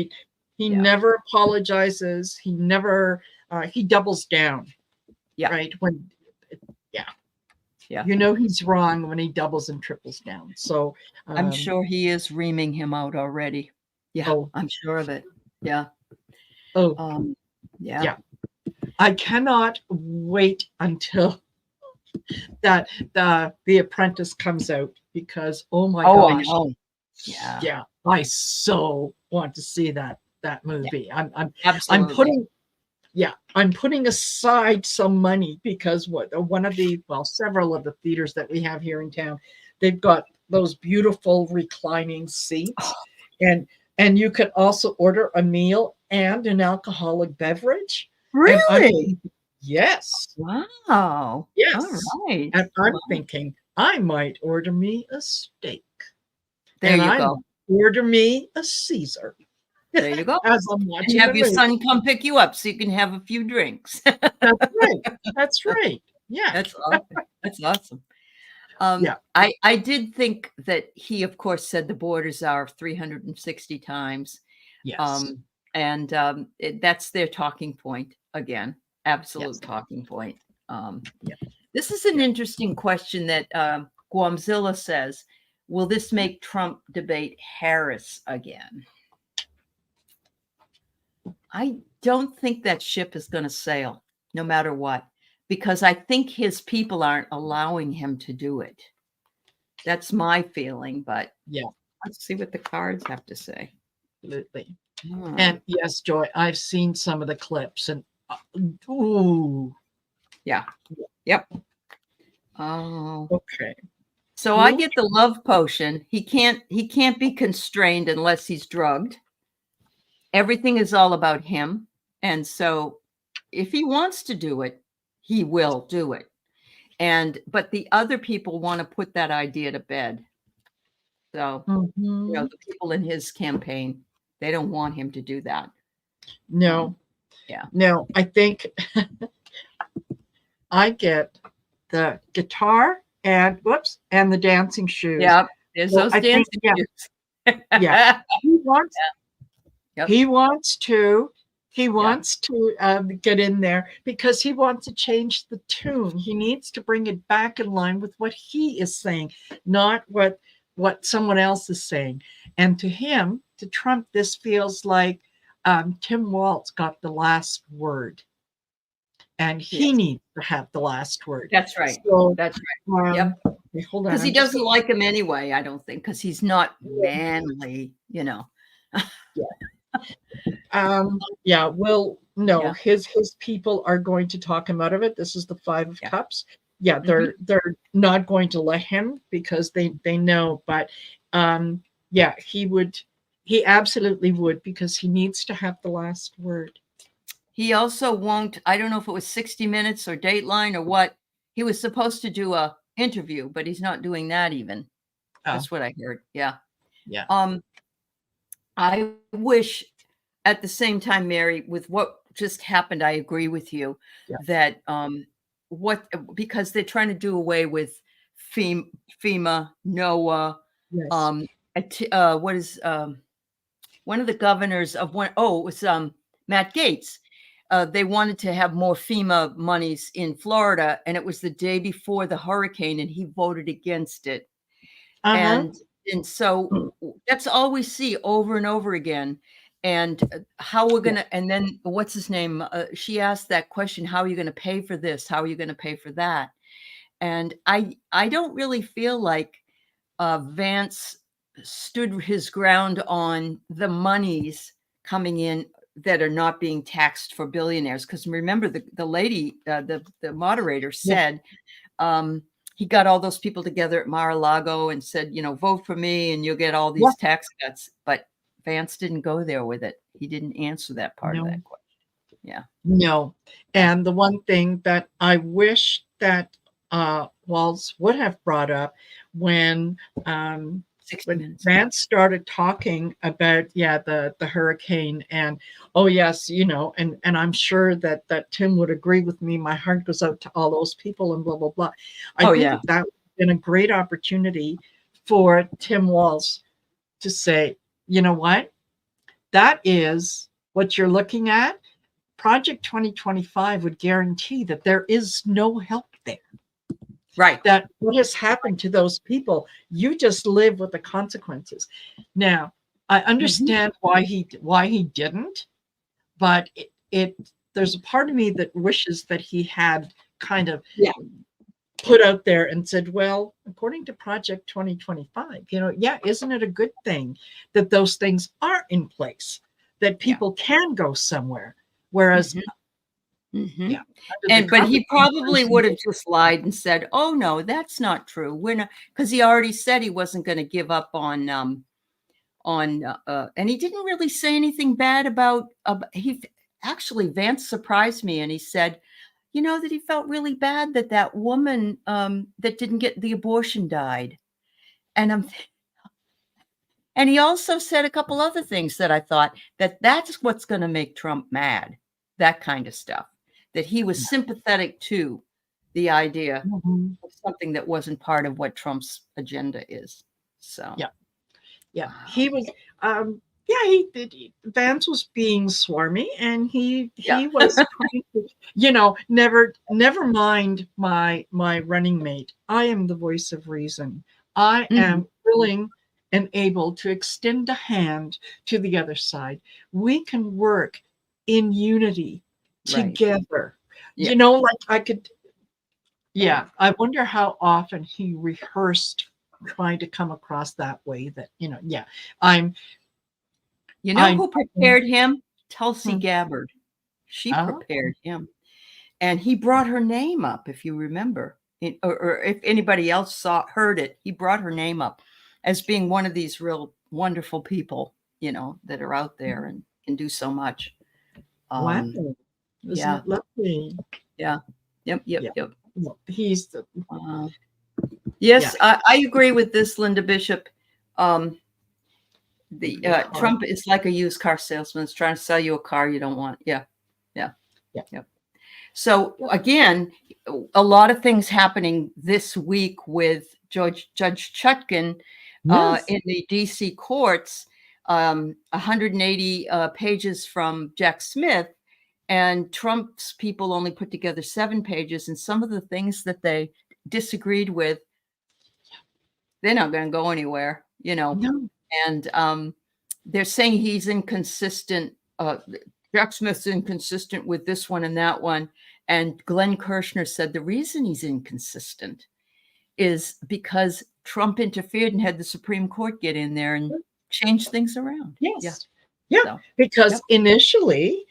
He Yeah. never apologizes. He never, he doubles down. Yeah. Right. When, yeah. Yeah. You know, he's wrong when he doubles and triples down. So I'm sure he is reaming him out already. Yeah. Oh. I'm sure of it. Yeah. Oh. Yeah. Yeah. I cannot wait until that the Apprentice comes out, because oh my I gosh. know. Yeah. Yeah. I so want to see that movie. Yeah. I'm Absolutely. I'm putting aside some money, because one of the, well, several of the theaters that we have here in town, they've got those beautiful reclining seats, and you could also order a meal and an alcoholic beverage. And I'm Really? thinking, yes, Wow. All yes, right. and I'm Wow. thinking I might order me a steak, There and you I go. might order me a Caesar There you go. as I'm And watching have the your movie. son come pick you up so you can have a few drinks. That's right. That's right. Yeah. That's awesome. That's awesome. Yeah. I did think that he, of course, said the borders are 360 times. Yes. That's their talking point again, absolute Yes. talking point. Yeah. This is an Yeah. interesting question that Guamzilla says, will this make Trump debate Harris again? I don't think that ship is going to sail no matter what, because I think his people aren't allowing him to do it. That's my feeling, but Yeah. let's see what the cards have to say. Absolutely. Hmm. And yes, Joy, I've seen some of the clips, and ooh. Yeah. Yep. Oh. Okay. So I get the love potion. He can't be constrained unless he's drugged. Everything is all about him. And so if he wants to do it, he will do it. But the other people want to put that idea to bed. So, Mm-hmm. the people in his campaign, they don't want him to do that. No. Yeah. No, I think I get the guitar and the dancing shoes. Yeah, there's So those I think, dancing yeah, shoes. yeah. He wants Yep. he wants to get in there, because he wants to change the tune. He needs to bring it back in line with what he is saying, not what someone else is saying. And to him, to Trump, this feels like Tim Walz got the last word, and he Yes. needs to have the last word. That's right. So, That's right. Yep. Hold on. Because he doesn't like him anyway, I don't think, because he's not manly, Yeah. Yeah. His people are going to talk him out of it. This is the 5 of Cups. Yeah, Mhm. they're not going to let him, because they know. But he absolutely would, because he needs to have the last word. He also won't, I don't know if it was 60 Minutes or Dateline or what. He was supposed to do a interview, but he's not doing that even. That's what I heard. Yeah. Yeah. I wish, at the same time, Mary, with what just happened, I agree with you that because they're trying to do away with FEMA, NOAA, Yes. what is one of the governors of it was Matt Gaetz. They wanted to have more FEMA monies in Florida, and it was the day before the hurricane, and he voted against it. And so that's all we see over and over again. And how we're going to, and then what's his name? She asked that question, how are you going to pay for this? How are you going to pay for that? And I don't really feel like Vance stood his ground on the monies coming in that are not being taxed for billionaires. Because remember, the lady, the moderator said, he got all those people together at Mar-a-Lago and said, vote for me and you'll get all these tax cuts. But Vance didn't go there with it. He didn't answer that part of that question. Yeah. No. And the one thing that I wish that Walz would have brought up when Vance started talking about the hurricane, and yes, and I'm sure that Tim would agree with me. My heart goes out to all those people and blah blah blah. I think that would have been a great opportunity for Tim Walz to say, you know what, that is what you're looking at, Project 2025 would guarantee that there is no help there. Right. That what has happened to those people, you just live with the consequences. Now, I understand why he didn't, but it there's a part of me that wishes that he had kind of Yeah. put out there and said, well, according to Project 2025, yeah, isn't it a good thing that those things are in place, that people can go somewhere? Whereas, Mm-hmm. yeah, But he probably would have just lied and said, "Oh no, that's not true. We're not," because he already said he wasn't going to give up on and he didn't really say anything bad about he actually Vance surprised me and he said, that he felt really bad that that woman that didn't get the abortion died, and and he also said a couple other things that I thought that's what's going to make Trump mad, that kind of stuff, that he was sympathetic to the idea of something that wasn't part of what Trump's agenda is. So yeah, he was yeah, he did. Vance was being swarmy, and he was trying to, never mind my running mate. I am the voice of reason. I am willing and able to extend a hand to the other side. We can work in unity together. Yeah. Like I could. Yeah, I wonder how often he rehearsed trying to come across that way. That yeah, I'm. Who prepared him? Tulsi Gabbard. She prepared him. And he brought her name up, if you remember, or if anybody else heard it, he brought her name up as being one of these real wonderful people, that are out there and can do so much. Wow. Isn't it lovely? Yeah. Yep. Well, he's the. Yes, I agree with this, Linda Bishop. Trump is like a used car salesman. It's trying to sell you a car you don't want. Yeah. So again, a lot of things happening this week with Judge Chutkan in the DC courts. 180 pages from Jack Smith, and Trump's people only put together 7 pages. And some of the things that they disagreed with, they're not going to go anywhere, No. And they're saying he's inconsistent. Jack Smith's inconsistent with this one and that one. And Glenn Kirshner said the reason he's inconsistent is because Trump interfered and had the Supreme Court get in there and change things around. Yes. Yeah. So, because initially,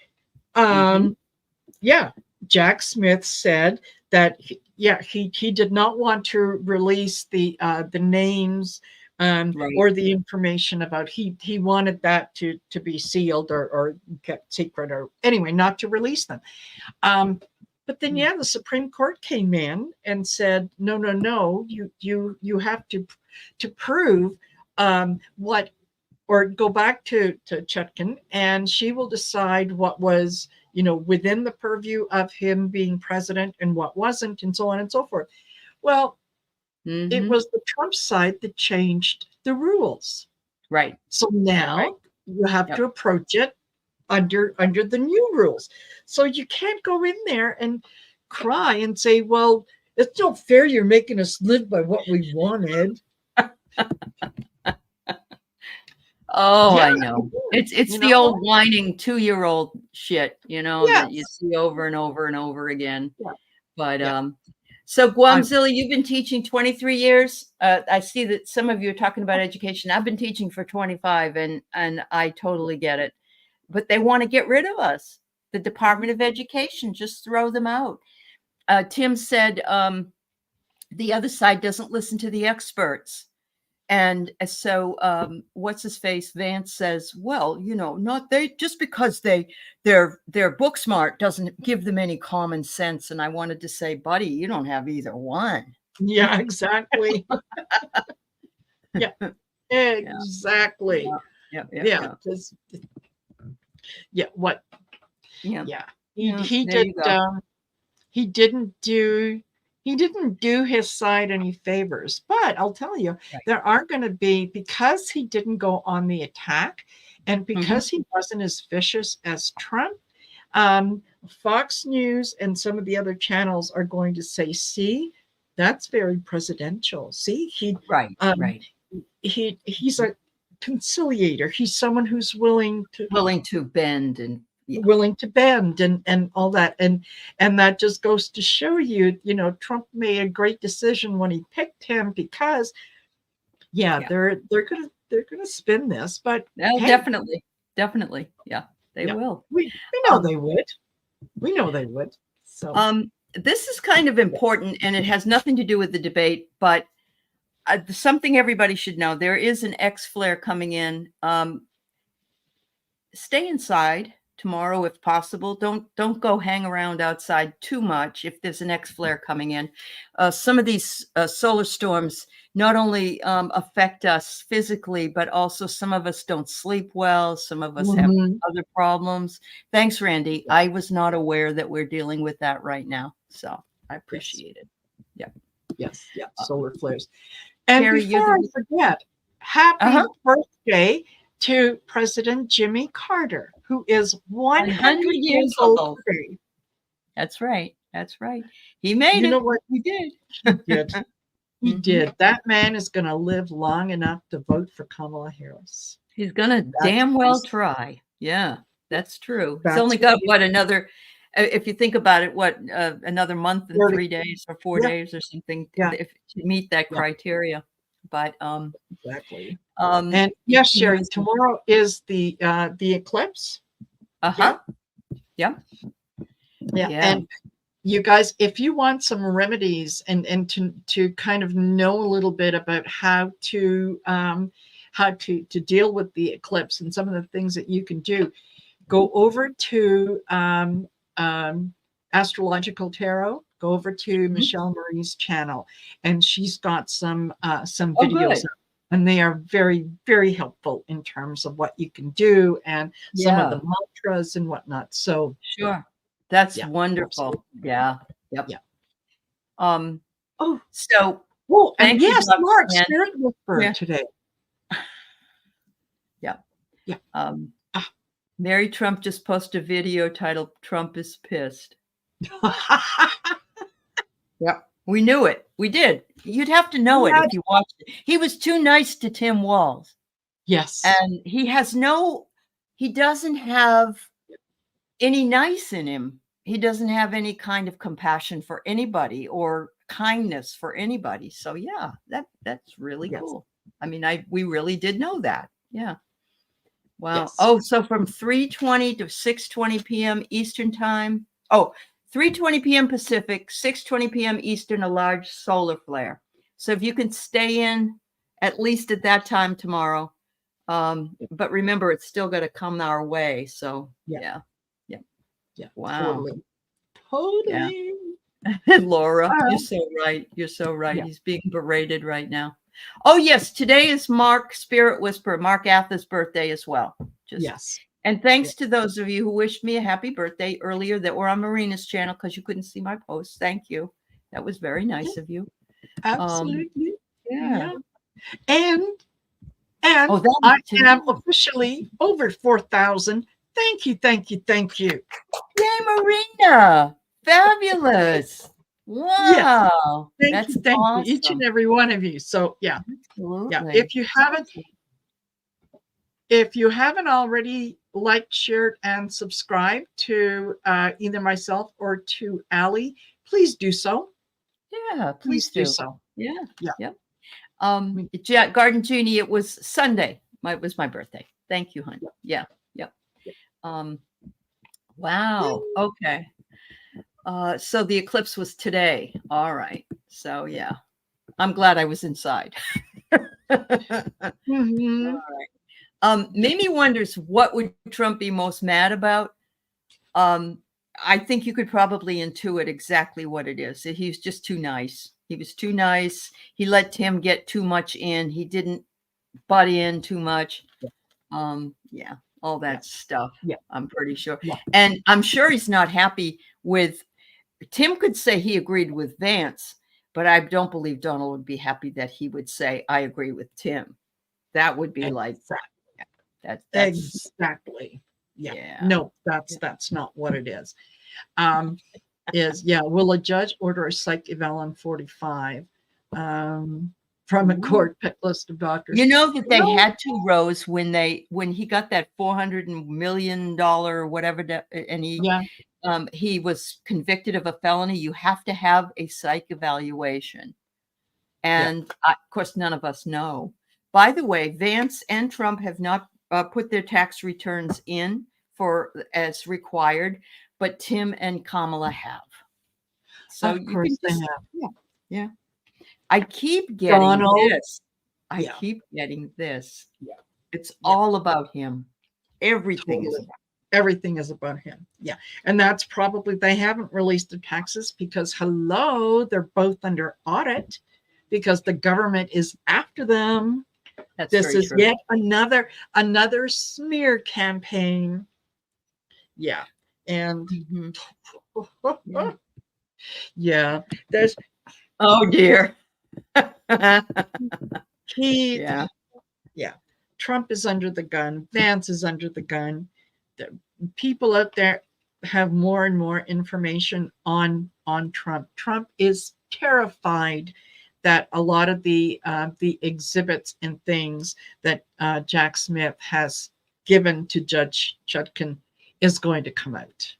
Jack Smith said that he did not want to release the names or the information about he wanted that to be sealed or kept secret, or anyway, not to release them. But then the Supreme Court came in and said, no, you have to prove what, or go back to Chutkan, and she will decide what was within the purview of him being president and what wasn't, and so on and so forth. Well, it was the Trump side that changed the rules. Right. So now you have to approach it under the new rules. So you can't go in there and cry and say, well, it's not fair you're making us live by what we wanted. I know. It's the old whining 2-year-old shit, that you see over and over and over again. Yeah. But so Guamzilla, you've been teaching 23 years. I see that some of you are talking about education. I've been teaching for 25, and I totally get it. But they want to get rid of us. The Department of Education, just throw them out. Tim said the other side doesn't listen to the experts. And so what's his face? Vance says, well, not they, just because they're book smart doesn't give them any common sense. And I wanted to say, buddy, you don't have either one. Yeah, exactly. Yeah, exactly. Yeah. What? Yeah. He did. He didn't do he didn't do his side any favors. But I'll tell you, Right. there are going to be, because he didn't go on the attack and Mhm. because he wasn't as vicious as Trump, um, Fox News and some of the other channels are going to say, see, that's very presidential. See, Right. um, Right. he's a conciliator. He's someone who's Willing to bend and yeah. willing to bend and all that, and that just goes to show you, Trump made a great decision when he picked him, because yeah, Yeah. they're gonna spin this, but No, hey, definitely. Definitely. Yeah. They yeah, will. we know Um, they would. We know they would. So this is kind of important, and it has nothing to do with the debate, but something everybody should know. There is an X flare coming in. Stay inside tomorrow if possible. Don't go hang around outside too much if there's an X flare coming in. Some of these solar storms not only affect us physically, but also some of us don't sleep well. Some of us have mhm. other problems. Thanks, Randy. I was not aware that we're dealing with that right now, so I Yes, appreciate it. Yeah. yes, yeah, solar flares. And Terry, you're before I the forget, happy uh-huh. birthday to President Jimmy Carter, who is 100 100 years years old old. today. That's right. That's right. He made You know it. what He did. he did? He Mhm. did. That man is going to live long enough to vote for Kamala Harris. He's gonna That's damn well try. Yeah, that's true. He's that's only what got he what another, if you think about it, what another month and 30. 3 days or four Yeah, days or something yeah, if to meet that yeah, criteria. But exactly. um, And yes, he Sherry, has tomorrow is the eclipse. Yeah, uh-huh. Yeah, yeah. yeah. And you guys, if you want some remedies and to kind of know a little bit about how to deal with the eclipse and some of the things that you can do, go over to Astrological Tarot. Go over to Mhm. Michelle Marie's channel, and she's got some Oh, videos, good. and they are very, very helpful in terms of what you can do and some of the Yeah, mantras and whatnot. So sure. That's yeah, wonderful. absolutely. Yeah. Yep. Yeah. Um, Oh, so oh, and thank you, yes, Dr. Mark, Stan. Spirit Whisperer Yeah. today. Yeah. Yeah. Um, Ah. Mary Trump just posted a video titled "Trump is Pissed." Yep. We knew it. We did. You'd have to know it if you watched it. He was too nice to Tim Walz. Yes. And he doesn't have any nice in him. He doesn't have any kind of compassion for anybody or kindness for anybody. So yeah, that's really Yes. cool. I mean, we really did know that. Yeah. Wow. Yes. Oh, so from 3:20 to 6:20 p.m. Eastern time. Oh, 3:20 p.m. Pacific, 6:20 p.m. Eastern, a large solar flare. So if you can stay in at least at that time tomorrow. But remember, it's still got to come our way. So Yeah. yeah. Yeah. Yeah. Wow. Totally. Yeah. Totally. Laura, you're Uh, so right. You're so right. yeah. He's being berated right now. Oh, yes. Today is Mark Spirit Whisperer, Mark Atha's birthday as well. Yes. And Yeah. thanks to those of you who wished me a happy birthday earlier that were on Marina's channel because you couldn't see my posts. Thank you. That was very nice of you. Absolutely. Yeah. Yeah. And and Oh, that was I am today. officially over 4,000. Thank you. Thank you. Thank you. Yay, Marina. Fabulous. Yes. Wow. Thank That's you. Thank you. Each and awesome. every one of you. So yeah. Yeah. Absolutely. Awesome. If you haven't already liked, shared, and subscribed to either myself or to Aley, please do so. Yeah, Please please do do. so. Yeah. Yeah. Yep. Me- Garden Genie, it was Sunday. It was my birthday. Thank you, hon. Yeah. Yep. yeah. Um, Yay. wow. Okay. So the eclipse was today. All right. So yeah. I'm glad I was inside. Mhm. Mimi wonders what would Trump be most mad about? I think you could probably intuit exactly what it is. He's just too nice. He was too nice. He let Tim get too much in. He didn't butt in too much. Yeah, all Yeah. that stuff. Yeah. I'm pretty sure. Yeah. And I'm sure he's not happy with Tim could say he agreed with Vance, but I don't believe Donald would be happy that he would say, I agree with Tim. That would be like, that's exactly. Yeah. yeah. No, that's not what it is. Will a judge order a psych eval on 45 from a court pick list of doctors? You know that they had to, Rose, when he got that $400 million or whatever, and he was convicted of a felony. You have to have a psych evaluation, and of course, none of us know. By the way, Vance and Trump have not put their tax returns in for as required, but Tim and Kamala have. So of course they have. Yeah. I keep getting Donald. this. I keep getting this. Yeah. It's all about him. Everything is about him. Yeah. And that's probably, they haven't released their taxes because they're both under audit because the government is after them. This is yet another smear campaign. Yeah. And there's, oh dear. Trump is under the gun. Vance is under the gun. The people out there have more and more information on Trump. Trump is terrified that a lot of the exhibits and things that Jack Smith has given to Judge Chutkan is going to come out.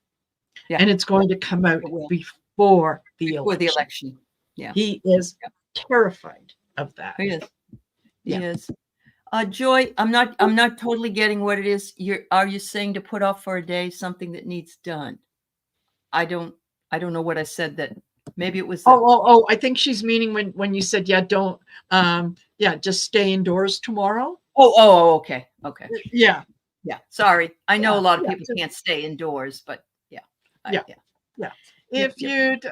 Yeah. And it's going to come out before the election. Yeah. He is terrified of that. He is. He is. Joy, I'm not totally getting what it is. Are you saying to put off for a day something that needs done? I don't know what I said that maybe it was. I think she's meaning when you said, just stay indoors tomorrow. Okay. Yeah. Sorry. I know a lot of people can't stay indoors, but If you'd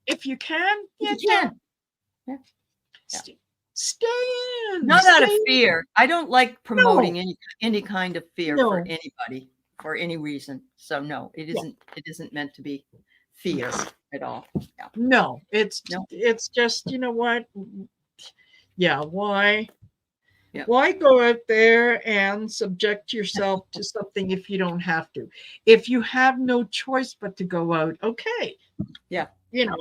if you can, you can. Yeah. Stay in. Not out of fear. I don't like promoting any kind of fear for anybody for any reason. So no, it isn't meant to be fear at all. Yeah. No, it's just, you know what? Yeah, why? Yeah. Why go out there and subject yourself to something if you don't have to? If you have no choice but to go out, okay. Yeah. You know,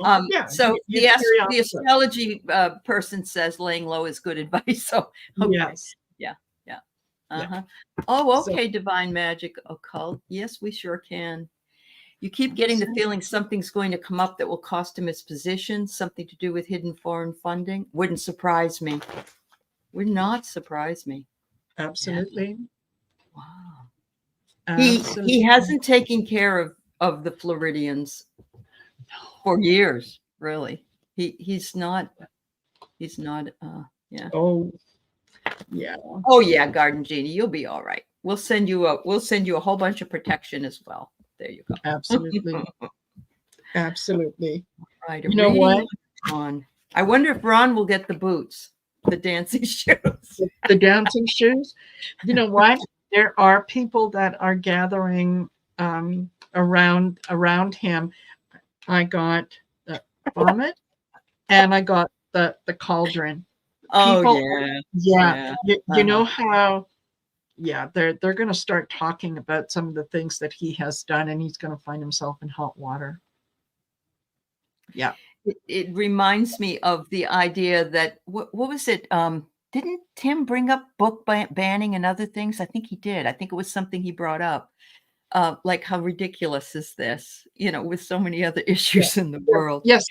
so the astrology person says laying low is good advice. So yes. Yeah. Oh, okay. So, divine magic occult. Yes, we sure can. You keep getting the feeling something's going to come up that will cost him his position, something to do with hidden foreign funding. Wouldn't surprise me. Would not surprise me. Absolutely. Wow. He hasn't taken care of the Floridians for years, really. He's not Oh yeah. Oh yeah, Garden Genie, you'll be all right. We'll send you a whole bunch of protection as well. There you go. Absolutely. Absolutely. Right. You know what? I wonder if Ron will get the boots, the dancing shoes. The dancing shoes. You know what? There are people that are gathering around him. I got the vomit and I got the cauldron. People, You know how they're going to start talking about some of the things that he has done, and he's going to find himself in hot water. Yeah. It reminds me of the idea that what was it? Didn't Tim bring up book banning and other things? I think he did. I think it was something he brought up. Like, how ridiculous is this? You know, with so many other issues in the world. Yes.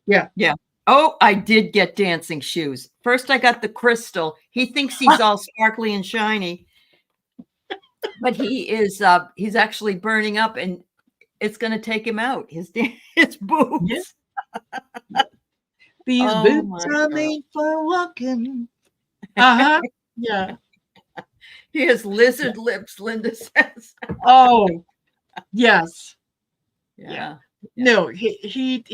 Yeah. Oh, I did get dancing shoes. First, I got the crystal. He thinks he's all sparkly and shiny, but he's actually burning up, and it's going to take him out. His boots. Yes. These boots are made for walking. Yeah. He has lizard lips, Linda says. Oh, yes. Yeah. No, he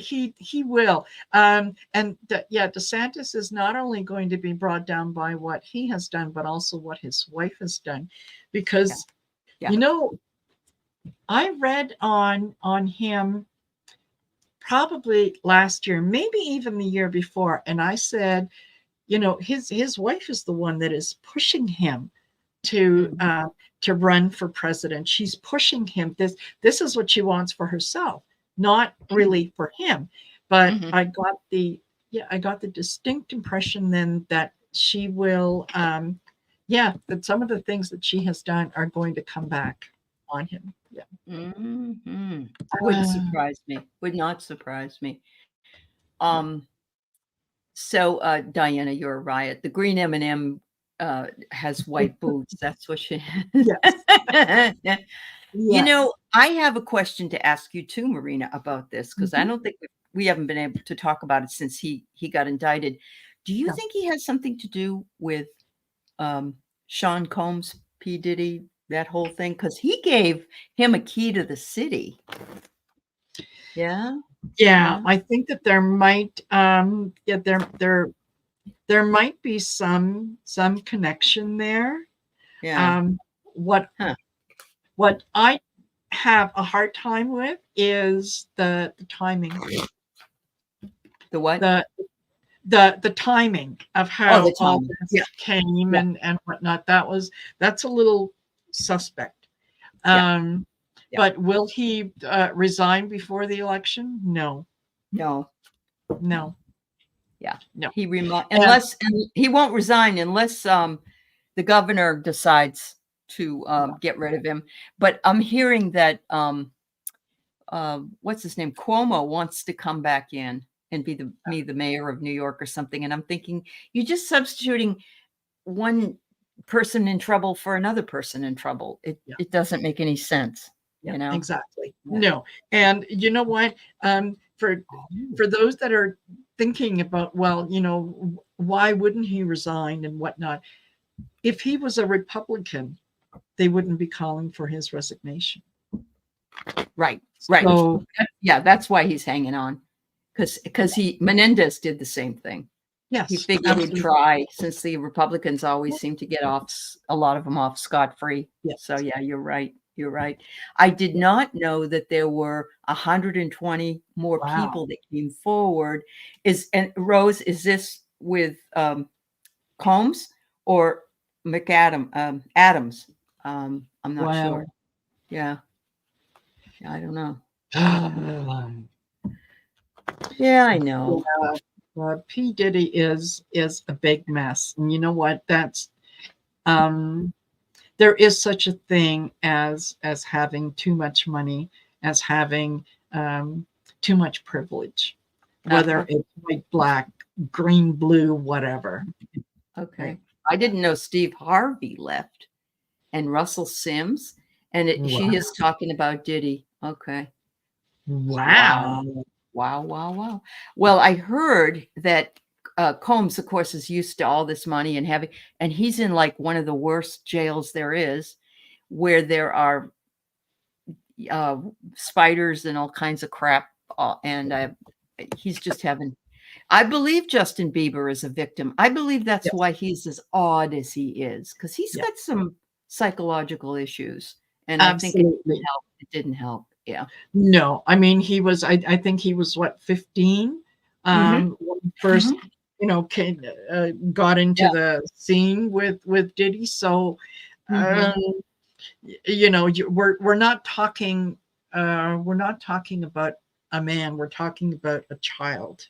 will. DeSantis is not only going to be brought down by what he has done, but also what his wife has done, because you know, I read on him probably last year, maybe even the year before, and I said, his wife is the one that is pushing him to Mhm. uh, to run for president. She's pushing him. This is what she wants for herself, not really for him. But Mhm. I got the distinct impression then that she will, that some of the things that she has done are going to come back on him. Yeah. Mhm. Wouldn't Uh, surprise me. Would not surprise me. Um, so, Diana, you're a riot. The green M&M, has white boots. That's what she yes. has. You Yes. know, I have a question to ask you too, Marina, about this because I Mhm. don't think we haven't been able to talk about it since he got indicted. Do you Yeah. think he has something to do with Sean Combs, P. Diddy, that whole thing? Because he gave him a key to the city. Yeah, Yeah, yeah, I think that there might there might be some connection there. yeah. Um, what Huh. what I have a hard time with is the timing, The what? the the timing of Oh, the how all time. Yeah, this came yeah, and whatnot. That's a little suspect. yeah, Um, yeah. but will he resign before the election? No, No, no, yeah. no. He And unless and he won't resign unless the governor decides to yeah, get rid of him. But I'm hearing that what's his name? Cuomo wants to come back in and be the mayor of New York or something. And I'm thinking you're just substituting one person in trouble for another person in trouble. It yeah. it doesn't make any sense, Yeah, you know? exactly. Yeah. No, and you know what? For those that are thinking about, well, why wouldn't he resign and whatnot? If he was a Republican, they wouldn't be calling for his resignation. Right, right. So Yeah, that's why he's hanging on. Because he Menendez did the same thing. He yes, figured he'd absolutely. try since the Republicans always seem to get off a lot of them off scot-free. Yes. So, yeah, you're right, you're right. I did Yeah. not know that there were 120 more Wow. people that came forward. Rose, is this with, Combs or Adams? I'm not sure. Wow. Yeah, I don't know. Yeah, Yeah, I know. P Diddy is a big mess, and you know what? Um, there is such a thing as having too much money, as having too much privilege, whether Uh-huh. it's white, black, green, blue, whatever. Right? Okay. I didn't know Steve Harvey left and Russell Sims, and she Wow! is talking about Diddy. Okay. Wow. Wow! Wow, wow, wow. Well, I heard that Combs, of course, is used to all this money and and he's in like one of the worst jails there is, where there are uh, spiders and all kinds of crap. And he's just having, I believe Justin Bieber is a victim. I believe that's Yes. why he's as odd as he is, because he's Yeah. got some psychological issues. And I think it didn't Absolutely. help. It didn't help. Yeah. No, I mean I think he was what, 15 Hmm. when he first, Hmm. got into Yeah. the scene with Diddy. So Hmm. um, we're not talking about a man, we're talking about a child.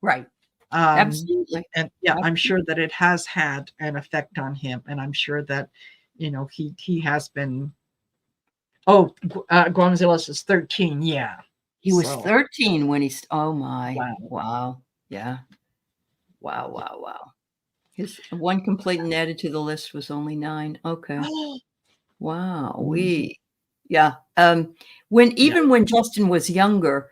Right. Um, Absolutely. and yeah, I'm Absolutely. sure that it has had an effect on him, and I'm sure that he has been. Oh, Gonzalez is 13. Yeah. He was So 13 when oh my. wow. Wow. Yeah. Wow. Yeah. Wow. Wow. His one complaint added to the list was only 9. Okay. Wow. Mhm. Yeah. Yeah. When Justin was younger,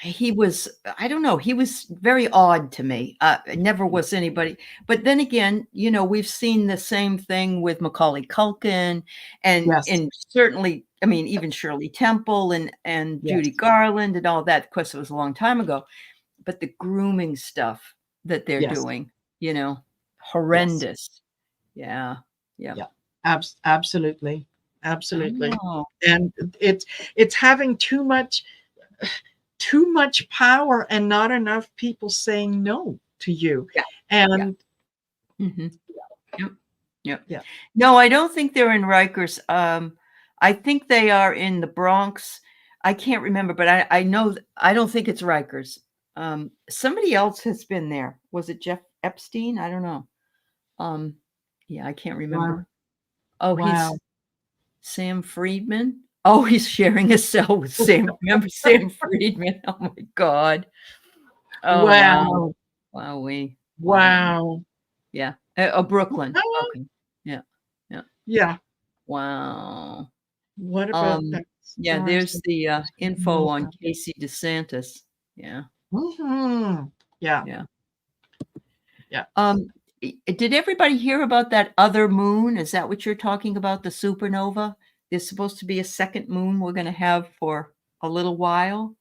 he was, I don't know, he was very odd to me. Never was anybody. But then again, we've seen the same thing with Macaulay Culkin Yes. and certainly, I mean, even Shirley Temple and Judy Yes. Garland and all that. Of course, it was a long time ago, but the grooming stuff that they're Yes. doing, Yes. horrendous. Yeah. Yeah. Yeah. Absolutely. absolutely. Oh, And it's having too much power and not enough people saying no to you. yeah, yeah. And Hmm. Yep, yep. yeah. No, I don't think they're in Rikers. I think they are in the Bronx. I can't remember, but I know I don't think it's Rikers. Somebody else has been there. Was it Jeff Epstein? I don't know. Um, yeah, I can't Wow. remember. Oh, Wow. he's Sam Friedman. Oh, he's sharing a cell with Sam. Remember Sam Friedman? Oh my God. Oh wow. Wow. Wowee. Wowee. Wow. Yeah. Oh, Brooklyn. Okay. Yeah. Yeah. Yeah. Wow. What about Um, that yeah, stars there's that the just info know on that? Casey DeSantis. Yeah. Yeah. Yeah. Yeah. Did everybody hear about that other moon? Is that what you're talking about? The supernova? There's supposed to be a second moon we're going to have for a little while,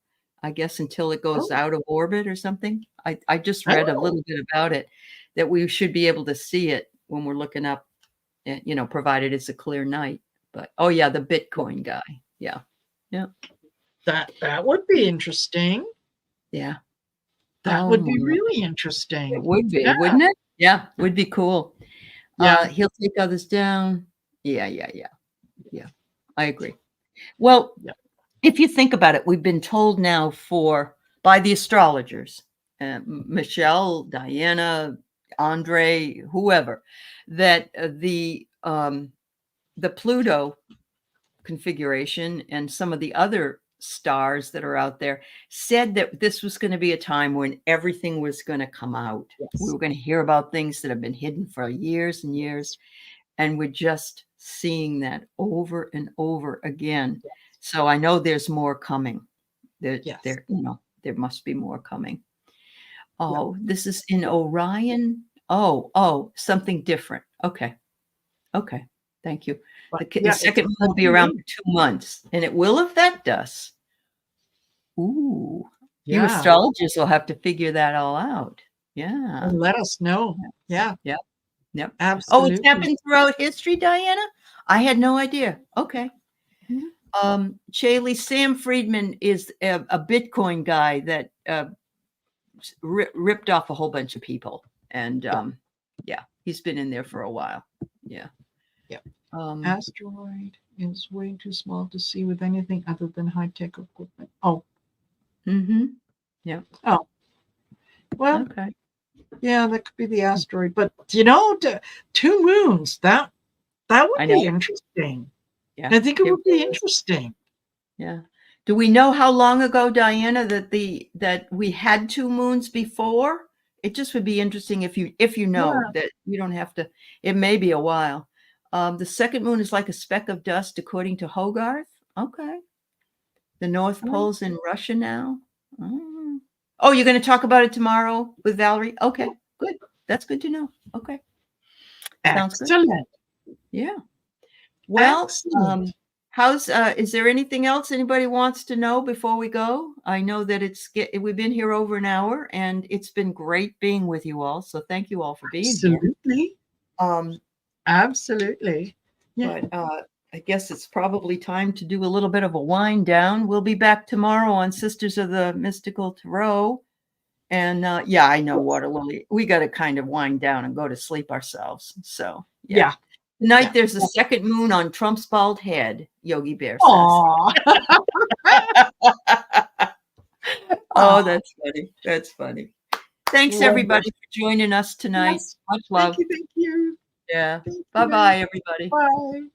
I guess, until it goes Oh, out of orbit or something. I just read a oh, little bit about it, that we should be able to see it when we're looking up, provided it's a clear night. But oh yeah, the Bitcoin guy. Yeah. Yeah. that would be interesting. Yeah. That would Oh, be yeah. really It interesting. would be, Yeah. wouldn't it? Yeah, would be cool. Yeah. He'll take others down. Yeah, yeah, yeah, yeah. I agree. Well, Yeah. if you think about it, we've been told now by the astrologers, Michelle, Diana, Andre, whoever, that the Pluto configuration and some of the other stars that are out there said that this was going to be a time when everything was going to come out. We Yes. were going to hear about things that have been hidden for years and years, and we're just seeing that over and over again. Yes. So I know there's more coming. Yes. There must be more coming. Yeah. Oh, this is in Orion. Oh, something different. Okay. Okay. Thank you. But The yeah, it's a second moon will be second around moon. for 2 months, and it will affect us. Ooh. You Yeah. astrologers will have to figure that all out. Yeah. And let us know. Yeah. Yep. Yep. Oh, it's Absolutely. happened throughout history, Diana? I had no idea. Okay. Mhm. Chaley, Sam Friedman is a Bitcoin guy that ripped off a whole bunch of people. And Yeah. yeah, he's been in there for a while. Yeah. Yeah. Um, Asteroid is way too small to see with anything other than high-tech equipment. Oh, mm-hmm. Yeah. oh. Well, Okay. yeah, that could be the asteroid. But two moons, that would I know. be interesting. Yeah. I think it It would be really is. interesting. Yeah. Do we know how long ago, Diana, that we had 2 moons before? It just would be interesting if you know Yeah. that you don't have to. It may be a while. The second moon is like a speck of dust, according to Hogarth. Okay. The North Well, Pole's in Russia now. Mm. Oh, you're going to talk about it tomorrow with Valerie? Okay, good. That's good to know. Okay. Sounds good. excellent. Yeah. Well, Excellent. is there anything else anybody wants to know before we go? I know that we've been here over an hour, and it's been great being with you all. So thank you all for being here. Absolutely. Um, Absolutely. Yeah. but I guess it's probably time to do a little bit of a wind down. We'll be back tomorrow on Sisters of the Mystical Tarot. And yeah, I know, Water Lily. We got to kind of wind down and go to sleep ourselves. So yeah. Yeah. Tonight Yeah. there's a second moon on Trump's bald head, Yogi Bear says. Aw. Oh, that's funny. That's funny. Thanks Wonderful. everybody for joining us tonight. Yes. Much love. Thank you. Yeah. Thank you. Bye-bye, everybody. Bye.